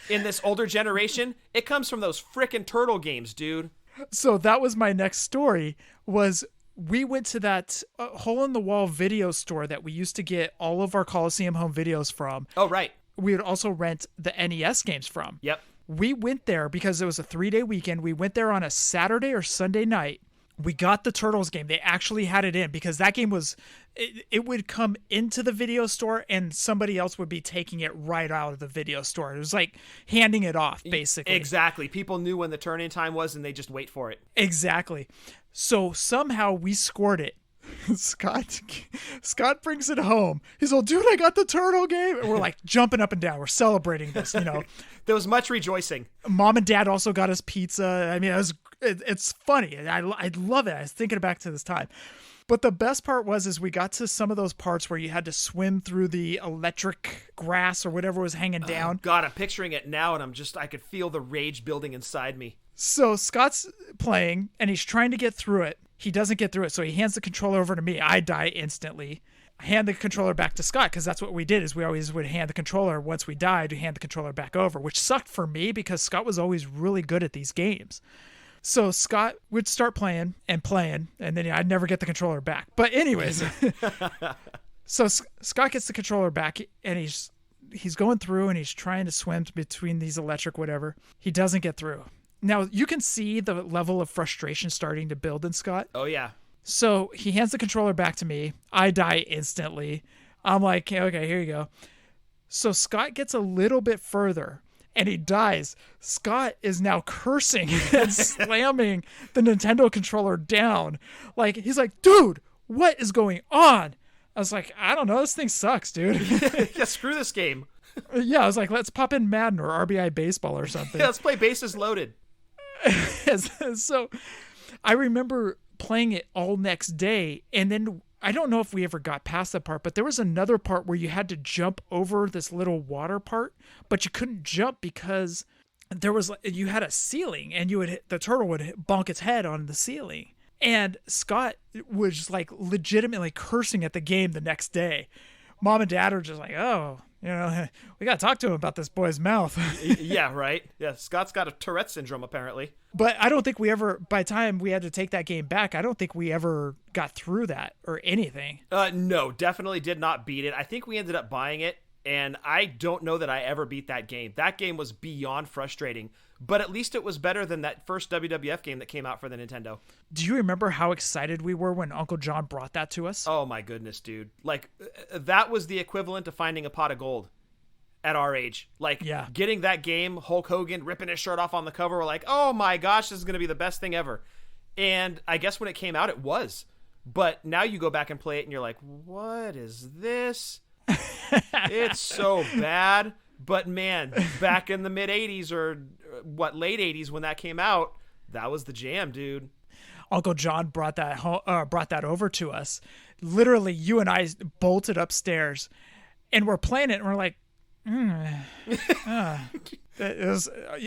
in this older generation? It comes from those frickin' turtle games, dude. So that was my next story, was we went to that hole-in-the-wall video store that we used to get all of our Coliseum home videos from. Oh, right. We would also rent the NES games from. Yep. We went there because it was a 3-day weekend. We went there on a Saturday or Sunday night. We got the Turtles game. They actually had it in because that game was, it would come into the video store and somebody else would be taking it right out of the video store. It was like handing it off, basically. Exactly. People knew when the turn-in time was and they just wait for it. Exactly. So somehow we scored it. Scott brings it home. He's all, dude, I got the turtle game. And we're like jumping up and down. We're celebrating this, you know. There was much rejoicing. Mom and Dad also got us pizza. I mean, it's funny. I love it. I was thinking back to this time. But the best part is we got to some of those parts where you had to swim through the electric grass or whatever was hanging down. God, I'm picturing it now, and I could feel the rage building inside me. So Scott's playing, and he's trying to get through it. He doesn't get through it, so he hands the controller over to me. I die instantly. I hand the controller back to Scott, because that's what we did, is we always would hand the controller, once we died, we hand the controller back over, which sucked for me, because Scott was always really good at these games. So Scott would start playing, and then I'd never get the controller back. But anyways, so Scott gets the controller back, and he's going through, and he's trying to swim between these electric whatever. He doesn't get through. Now, you can see the level of frustration starting to build in Scott. Oh, yeah. So he hands the controller back to me. I die instantly. I'm like, okay, here you go. So Scott gets a little bit further, and he dies. Scott is now cursing and slamming the Nintendo controller down. Like, he's like, dude, what is going on? I was like, I don't know. This thing sucks, dude. Yeah, screw this game. Yeah, I was like, let's pop in Madden or RBI Baseball or something. Yeah, let's play Bases Loaded. So I remember playing it all next day, and then I don't know if we ever got past that part, but there was another part where you had to jump over this little water part, but you couldn't jump because you had a ceiling, and the turtle would bonk its head on the ceiling. And Scott was like legitimately cursing at the game the next day. Mom and Dad are just like, oh, we got to talk to him about this boy's mouth. Yeah, right. Yeah, Scott's got a Tourette syndrome, apparently. But I don't think we ever, by the time we had to take that game back, I don't think we ever got through that or anything. No, definitely did not beat it. I think we ended up buying it, and I don't know that I ever beat that game. That game was beyond frustrating, but at least it was better than that first WWF game that came out for the Nintendo. Do you remember how excited we were when Uncle John brought that to us? Oh my goodness, dude. Like, that was the equivalent of finding a pot of gold at our age. Like, yeah. Getting that game, Hulk Hogan ripping his shirt off on the cover, we're like, oh my gosh, this is going to be the best thing ever. And I guess when it came out, it was. But now you go back and play it, and you're like, what is this? It's so bad. But man, back in the mid 80s or late 80s when that came out, that was the jam, dude. Uncle John brought that over to us. Literally, you and I bolted upstairs, and we're playing it, and we're like,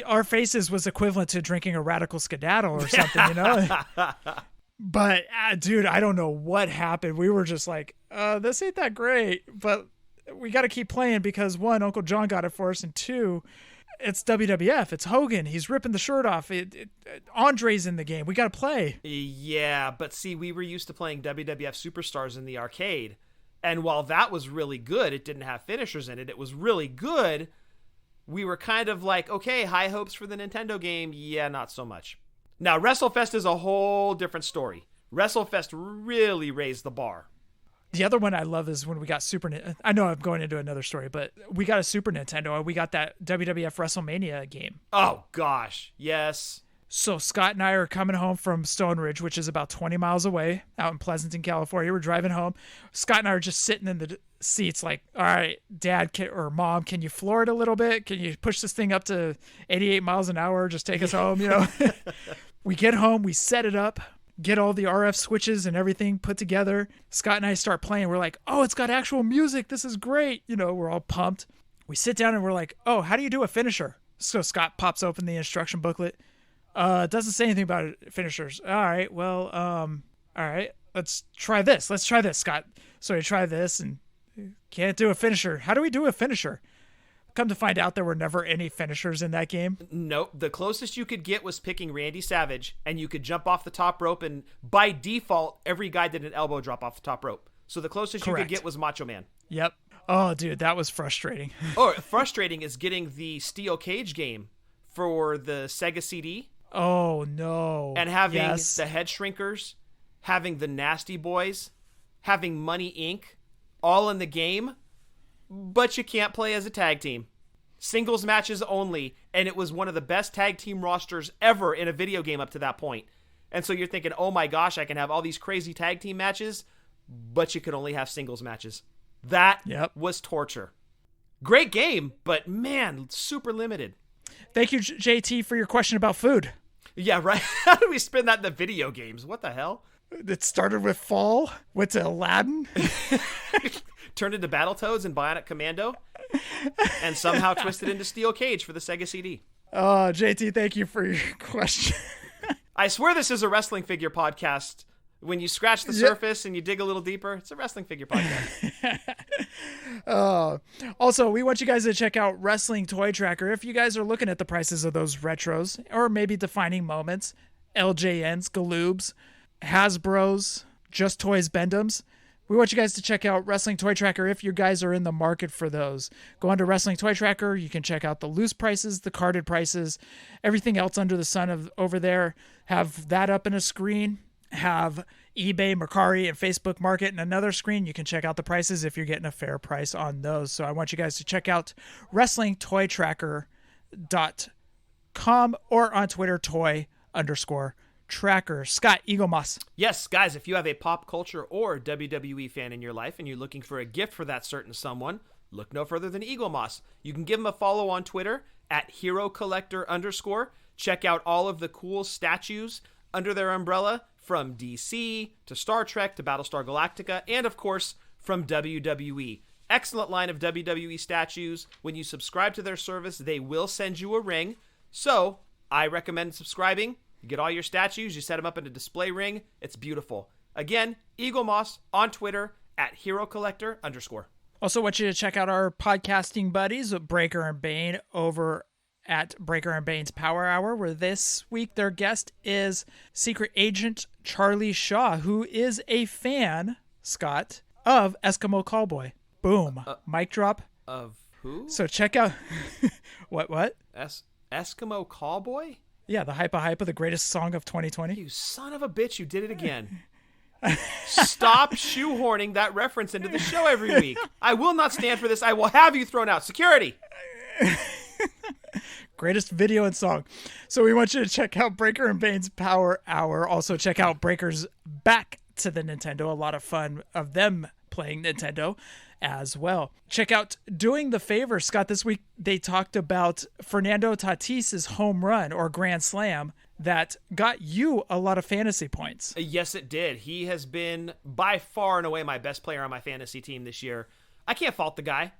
our faces was equivalent to drinking a Radical Skedaddle or something, But dude, I don't know what happened. We were just like, this ain't that great, but we got to keep playing because one, Uncle John got it for us, and two, it's WWF. It's Hogan. He's ripping the shirt off. Andre's in the game. We got to play. Yeah, but see, we were used to playing WWF Superstars in the arcade, and while that was really good, it didn't have finishers in it. It was really good. We were kind of like, okay, high hopes for the Nintendo game. Yeah, not so much. Now, WrestleFest is a whole different story. WrestleFest really raised the bar. The other one I love is when we got Super Nintendo. I know I'm going into another story, but we got a Super Nintendo and we got that WWF WrestleMania game. Oh, gosh. Yes. So Scott and I are coming home from Stone Ridge, which is about 20 miles away out in Pleasanton, California. We're driving home. Scott and I are just sitting in the seats like, all right, Dad or Mom, can you floor it a little bit? Can you push this thing up to 88 miles an hour? Just take us home, you know? We get home, we set it up, get all the RF switches and everything put together. Scott and I start playing. We're like, oh, it's got actual music. This is great. You know, we're all pumped. We sit down and we're like, oh, how do you do a finisher? So Scott pops open the instruction booklet. It doesn't say anything about finishers. All right, well, all right, let's try this. Let's try this, Scott. So we try this and can't do a finisher. How do we do a finisher? Come to find out, there were never any finishers in that game. Nope. The closest you could get was picking Randy Savage, and you could jump off the top rope, and by default, every guy did an elbow drop off the top rope. So the closest you could get was Macho Man. Yep. Oh, dude, that was frustrating. Frustrating is getting the Steel Cage game for the Sega CD. Oh, no. And having the Head Shrinkers, having the Nasty Boys, having Money Inc., all in the game, but you can't play as a tag team. Singles matches only, and it was one of the best tag team rosters ever in a video game up to that point. And so you're thinking, oh my gosh, I can have all these crazy tag team matches, but you could only have singles matches. That was torture. Great game, but man, super limited. Thank you, JT, for your question about food. Yeah, right. How do we spin that in the video games? What the hell? It started with Fall, went to Aladdin. Turned into Battletoads and Bionic Commando, and somehow twisted into Steel Cage for the Sega CD. Oh, JT, thank you for your question. I swear this is a wrestling figure podcast. When you scratch the surface and you dig a little deeper, it's a wrestling figure podcast. Also, we want you guys to check out Wrestling Toy Tracker. If you guys are looking at the prices of those retros, or maybe defining moments, LJNs, Galoobs, Hasbros, Just Toys Bendums, we want you guys to check out Wrestling Toy Tracker if you guys are in the market for those. Go on to Wrestling Toy Tracker. You can check out the loose prices, the carded prices, everything else under the sun over there. Have that up in a screen. Have eBay, Mercari, and Facebook Market in another screen. You can check out the prices if you're getting a fair price on those. So I want you guys to check out WrestlingToyTracker.com or on Twitter, toy_tracker. Scott, Eagle Moss. Yes, guys, if you have a pop culture or WWE fan in your life and you're looking for a gift for that certain someone, look no further than Eagle Moss. You can give them a follow on Twitter at HeroCollector_. Check out all of the cool statues under their umbrella, from DC to Star Trek to Battlestar Galactica, and of course from WWE. Excellent line of WWE statues. When you subscribe to their service, they will send you a ring. So I recommend subscribing. You get all your statues, you set them up in a display ring. It's beautiful. Again, Eagle Moss on Twitter at HeroCollector_. Also want you to check out our podcasting buddies, Breaker and Bane, over at Breaker and Bane's Power Hour, where this week their guest is Secret Agent Charlie Shaw, who is a fan, Scott, of Eskimo Callboy. Boom. Mic drop. Of who? So check out... What? Eskimo Callboy? Yeah, the Hypa, the greatest song of 2020. You son of a bitch, you did it again. Stop shoehorning that reference into the show every week. I will not stand for this. I will have you thrown out. Security! Greatest video and song. So we want you to check out Breaker and Bane's Power Hour. Also check out Breaker's Back to the Nintendo. A lot of fun of them playing Nintendo as well. Check out Doing the Favor. Scott, this week they talked about Fernando Tatis's home run or grand slam that got you a lot of fantasy points. Yes, it did. He has been by far and away my best player on my fantasy team this year. I can't fault the guy.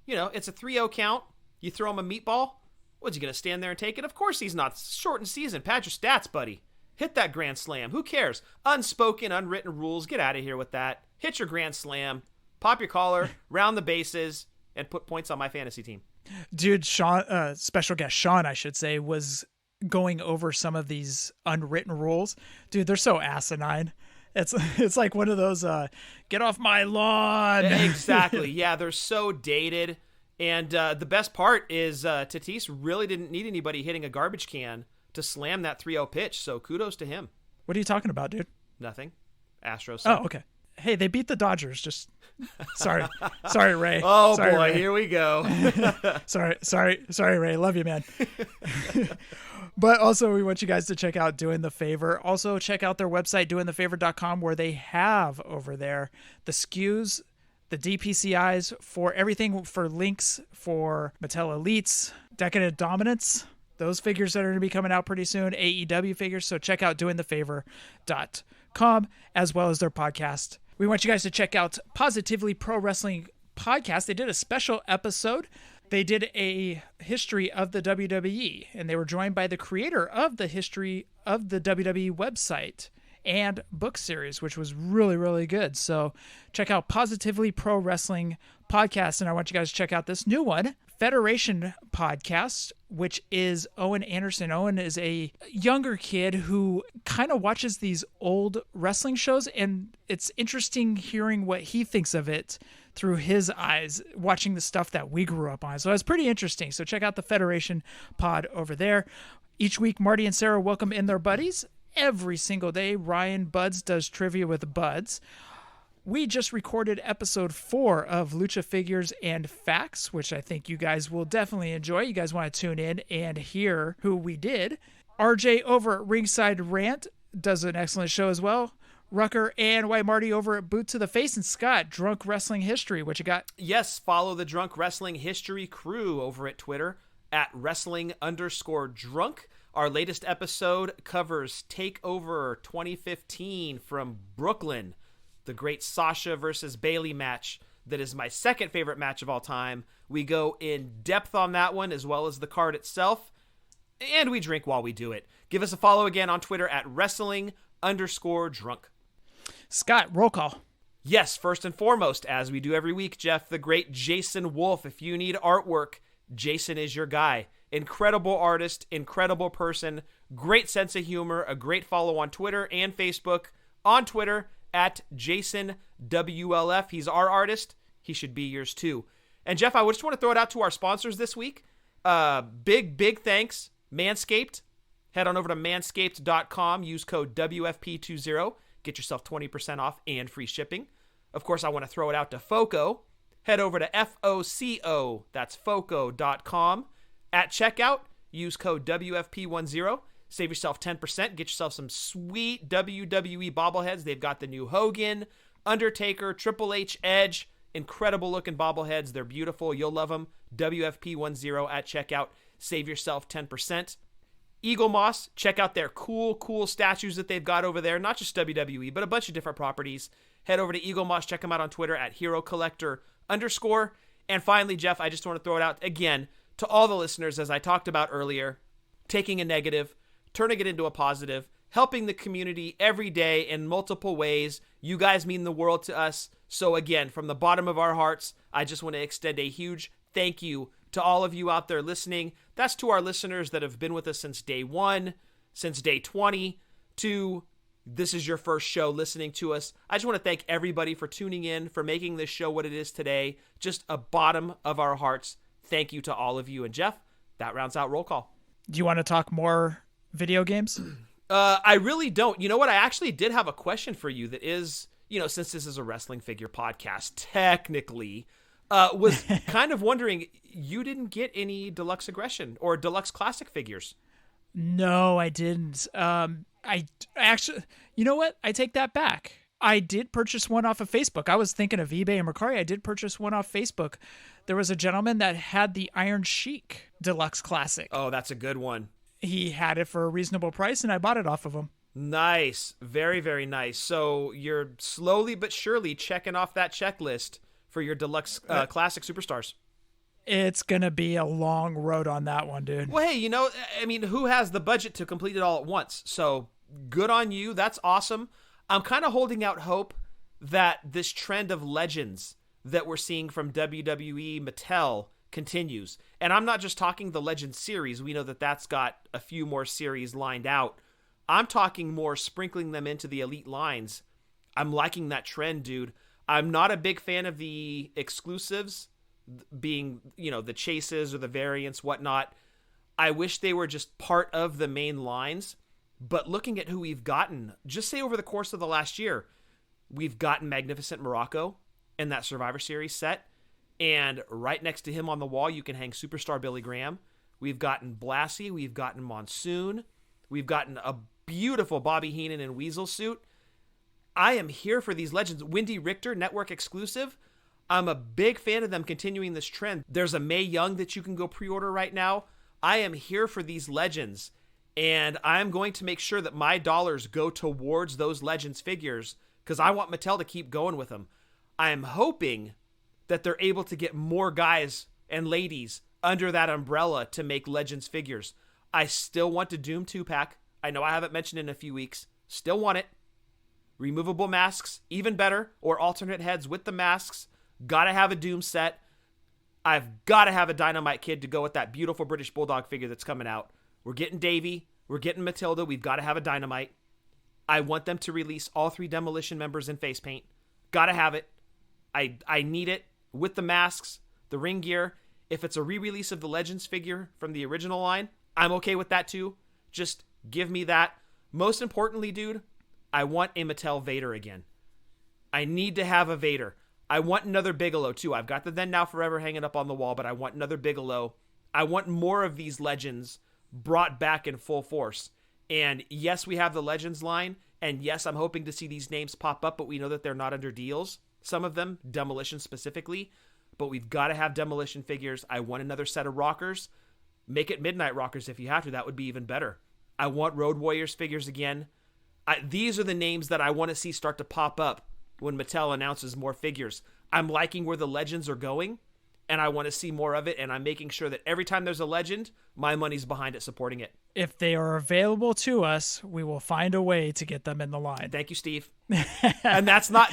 You know, it's a 3-0 count. You throw him a meatball. What's he going to stand there and take it? Of course he's not. Shortened season. Pad your stats, buddy. Hit that grand slam. Who cares? Unspoken, unwritten rules. Get out of here with that. Hit your grand slam. Pop your collar. Round the bases. And put points on my fantasy team. Dude, Sean, special guest Sean, I should say, was going over some of these unwritten rules. Dude, they're so asinine. It's like one of those, get off my lawn. Exactly. Yeah, they're so dated. And the best part is Tatis really didn't need anybody hitting a garbage can to slam that 3-0 pitch. So kudos to him. What are you talking about, dude? Nothing. Astros. Oh, okay. Hey, they beat the Dodgers. Just sorry, Ray. Oh sorry, boy, Ray. Here we go. sorry, Ray. Love you, man. But also, we want you guys to check out Doing the Favor. Also, check out their website, doingthefavor.com, where they have over there the SKUs, the DPCIs for everything, for links for Mattel Elites, Decadent Dominance, those figures that are going to be coming out pretty soon, AEW figures. So check out doingthefavor.com, as well as their podcast. We want you guys to check out Positively Pro Wrestling Podcast. They did a special episode. They did a history of the WWE, and they were joined by the creator of the history of the WWE website and book series, which was really, really good. So check out Positively Pro Wrestling Podcast, and I want you guys to check out this new one, Federation Podcast, which is Owen Anderson. Owen is a younger kid who kind of watches these old wrestling shows, and it's interesting hearing what he thinks of it through his eyes, watching the stuff that we grew up on. So it's pretty interesting. So check out the Federation Pod over there. Each week, Marty and Sarah welcome in their buddies. Every single day, Ryan Buds does trivia with Buds. We just recorded episode 4 of Lucha Figures and Facts, which I think you guys will definitely enjoy. You guys want to tune in and hear who we did. RJ over at Ringside Rant does an excellent show as well. Rucker and White Marty over at Boot to the Face, and Scott, Drunk Wrestling History. What you got? Yes, follow the Drunk Wrestling History crew over at Twitter at wrestling_drunk. Our latest episode covers TakeOver 2015 from Brooklyn, the great Sasha versus Bayley match that is my second favorite match of all time. We go in depth on that one as well as the card itself, and we drink while we do it. Give us a follow again on Twitter at wrestling_drunk. Scott, roll call. Yes, first and foremost, as we do every week, Jeff, the great Jason Wolf. If you need artwork, Jason is your guy. Incredible artist, incredible person, great sense of humor, a great follow on Twitter and Facebook. On Twitter, at JasonWLF. He's our artist. He should be yours too. And Jeff, I just want to throw it out to our sponsors this week. Big thanks, Manscaped. Head on over to manscaped.com. Use code WFP20. Get yourself 20% off and free shipping. Of course, I want to throw it out to FOCO. Head over to FOCO. That's FOCO.com. At checkout, use code WFP10. Save yourself 10%. Get yourself some sweet WWE bobbleheads. They've got the new Hogan, Undertaker, Triple H, Edge. Incredible looking bobbleheads. They're beautiful. You'll love them. WFP10 at checkout. Save yourself 10%. Eagle Moss, check out their cool statues that they've got over there. Not just WWE, but a bunch of different properties. Head over to Eagle Moss. Check them out on Twitter at HeroCollector_. And finally, Jeff, I just want to throw it out again to all the listeners, as I talked about earlier, taking a negative, turning it into a positive, helping the community every day in multiple ways. You guys mean the world to us. So again, from the bottom of our hearts, I just want to extend a huge thank you to all of you out there listening. That's to our listeners that have been with us since day 1, since day 20, to this is your first show listening to us. I just want to thank everybody for tuning in, for making this show what it is today. Just a bottom of our hearts. Thank you to all of you. And Jeff, that rounds out roll call. Do you want to talk more video games? I really don't. You know what? I actually did have a question for you that is, since this is a wrestling figure podcast, technically, was kind of wondering, you didn't get any Deluxe Aggression or Deluxe Classic figures. No, I didn't. I actually, you know what? I take that back. I did purchase one off of Facebook. I was thinking of eBay and Mercari. I did purchase one off Facebook. There was a gentleman that had the Iron Sheik Deluxe Classic. Oh, that's a good one. He had it for a reasonable price, and I bought it off of him. Nice. Very, very nice. So you're slowly but surely checking off that checklist for your Deluxe Classic Superstars. It's going to be a long road on that one, dude. Well, hey, who has the budget to complete it all at once? So good on you. That's awesome. I'm kind of holding out hope that this trend of legends that we're seeing from WWE Mattel continues. And I'm not just talking the Legends series. We know that that's got a few more series lined out. I'm talking more sprinkling them into the Elite lines. I'm liking that trend, dude. I'm not a big fan of the exclusives being, the chases or the variants, whatnot. I wish they were just part of the main lines. But looking at who we've gotten, just say over the course of the last year, we've gotten Magnificent Morocco in that Survivor Series set. And right next to him on the wall, you can hang Superstar Billy Graham. We've gotten Blassie. We've gotten Monsoon. We've gotten a beautiful Bobby Heenan and Weasel suit. I am here for these legends. Wendy Richter, network exclusive. I'm a big fan of them continuing this trend. There's a Mae Young that you can go pre-order right now. I am here for these legends, and I'm going to make sure that my dollars go towards those legends figures because I want Mattel to keep going with them. I am hoping that they're able to get more guys and ladies under that umbrella to make legends figures. I still want a Doom 2-pack. I know I haven't mentioned it in a few weeks. Still want it. Removable masks, even better, or alternate heads with the masks. Gotta have a Doom set. I've got to have a Dynamite Kid to go with that beautiful British Bulldog figure that's coming out. We're getting Davey. We're getting Matilda. We've got to have a Dynamite. I want them to release all 3 Demolition members in face paint. Gotta have it. I need it with the masks, the ring gear. If it's a re-release of the Legends figure from the original line, I'm okay with that too. Just give me that. Most importantly, dude, I want a Mattel Vader again. I need to have a Vader. I want another Bigelow too. I've got the Then Now Forever hanging up on the wall, but I want another Bigelow. I want more of these legends brought back in full force. And yes, we have the Legends line. And yes, I'm hoping to see these names pop up, but we know that they're not under deals. Some of them, Demolition specifically. But we've got to have Demolition figures. I want another set of Rockers. Make it Midnight Rockers if you have to. That would be even better. I want Road Warriors figures again. These are the names that I want to see start to pop up when Mattel announces more figures. I'm liking where the legends are going, and I want to see more of it, and I'm making sure that every time there's a legend, my money's behind it, supporting it. If they are available to us, we will find a way to get them in the line. Thank you, Steve. And that's not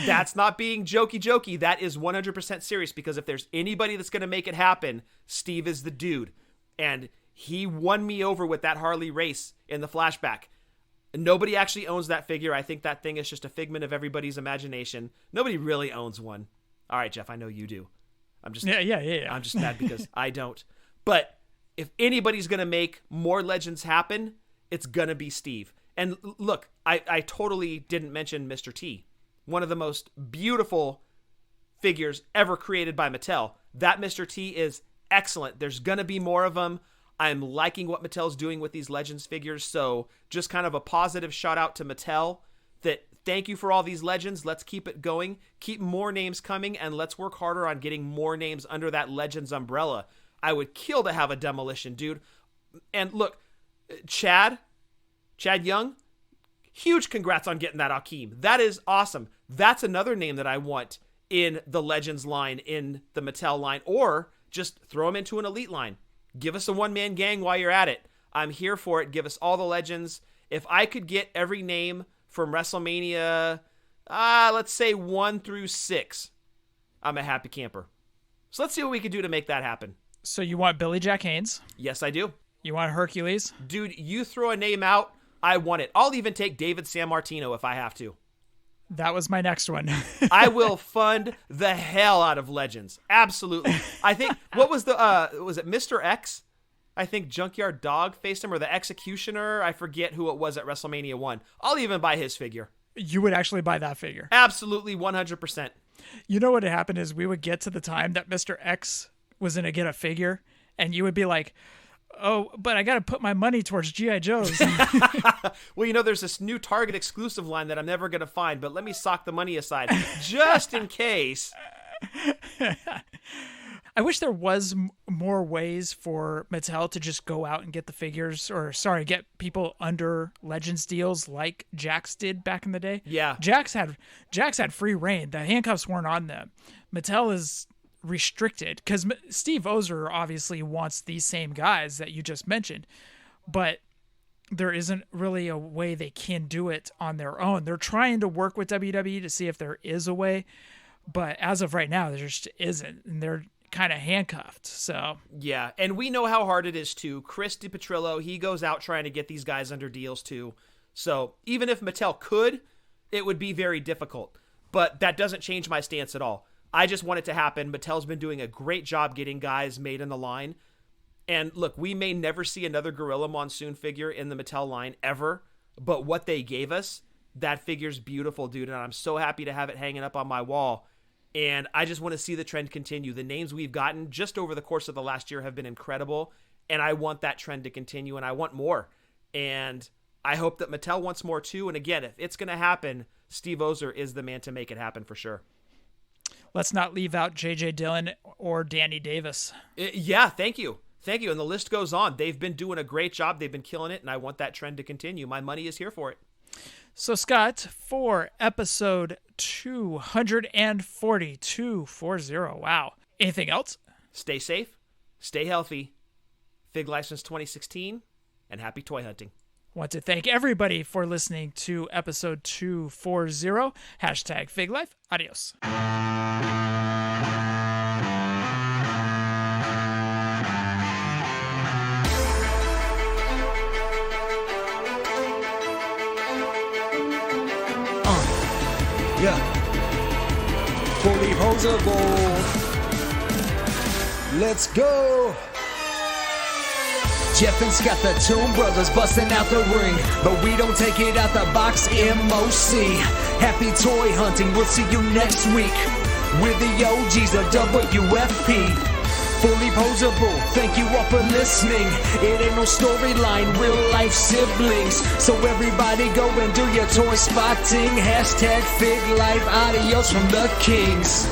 being jokey. That is 100% serious, because if there's anybody that's going to make it happen, Steve is the dude. And he won me over with that Harley race in the flashback. Nobody actually owns that figure. I think that thing is just a figment of everybody's imagination. Nobody really owns one. All right, Jeff, I know you do. I'm just I'm just mad because I don't. But if anybody's going to make more legends happen, it's going to be Steve. And look, I totally didn't mention Mr. T. One of the most beautiful figures ever created by Mattel. That Mr. T is excellent. There's going to be more of them. I'm liking what Mattel's doing with these Legends figures, so just kind of a positive shout out to Mattel that thank you for all these Legends. Let's keep it going. Keep more names coming, and let's work harder on getting more names under that Legends umbrella. I would kill to have a Demolition, dude. And look, Chad Young, huge congrats on getting that Akeem. That is awesome. That's another name that I want in the Legends line, in the Mattel line, or just throw him into an Elite line. Give us a one-man gang while you're at it. I'm here for it. Give us all the legends. If I could get every name from WrestleMania, let's say 1 through 6, I'm a happy camper. So let's see what we can do to make that happen. So you want Billy Jack Haynes? Yes, I do. You want Hercules? Dude, you throw a name out, I want it. I'll even take David Sammartino if I have to. That was my next one. I will fund the hell out of Legends. Absolutely. I think, what was was it Mr. X? I think Junkyard Dog faced him, or the Executioner. I forget who it was at WrestleMania 1. I'll even buy his figure. You would actually buy that figure? Absolutely, 100%. You know what had happened is we would get to the time that Mr. X was going to get a figure, and you would be like, oh, but I got to put my money towards G.I. Joe's. Well, there's this new Target exclusive line that I'm never going to find, but let me sock the money aside just in case. I wish there was more ways for Mattel to just go out and get the figures, get people under Legends deals like Jax did back in the day. Yeah. Jax had free reign. The handcuffs weren't on them. Mattel is restricted because Steve Ozer obviously wants these same guys that you just mentioned, but there isn't really a way they can do it on their own. They're trying to work with WWE to see if there is a way, but as of right now, there just isn't, and they're kind of handcuffed. So yeah, and we know how hard it is too. Chris DiPetrillo, he goes out trying to get these guys under deals too. So even if Mattel could, it would be very difficult. But that doesn't change my stance at all. I just want it to happen. Mattel's been doing a great job getting guys made in the line. And look, we may never see another Gorilla Monsoon figure in the Mattel line ever, but what they gave us, that figure's beautiful, dude, and I'm so happy to have it hanging up on my wall. And I just want to see the trend continue. The names we've gotten just over the course of the last year have been incredible, and I want that trend to continue, and I want more. And I hope that Mattel wants more too. And again, if it's going to happen, Steve Ozer is the man to make it happen for sure. Let's not leave out J.J. Dillon or Danny Davis. Yeah, thank you. Thank you. And the list goes on. They've been doing a great job. They've been killing it, and I want that trend to continue. My money is here for it. So, Scott, for episode 240, wow. Anything else? Stay safe, stay healthy, Fig License 2016, and happy toy hunting. Want to thank everybody for listening to episode 240. Hashtag Fig Life. Adios. Yeah. FullyPoseable. Let's go. Jeff and Scott, the Toon Brothers, busting out the ring. But we don't take it out the box, MOC. Happy toy hunting, we'll see you next week. We're the OGs of WFP. FullyPoseable, thank you all for listening. It ain't no storyline, real life siblings. So everybody go and do your toy spotting. Hashtag Fig Life, adios from the Kings.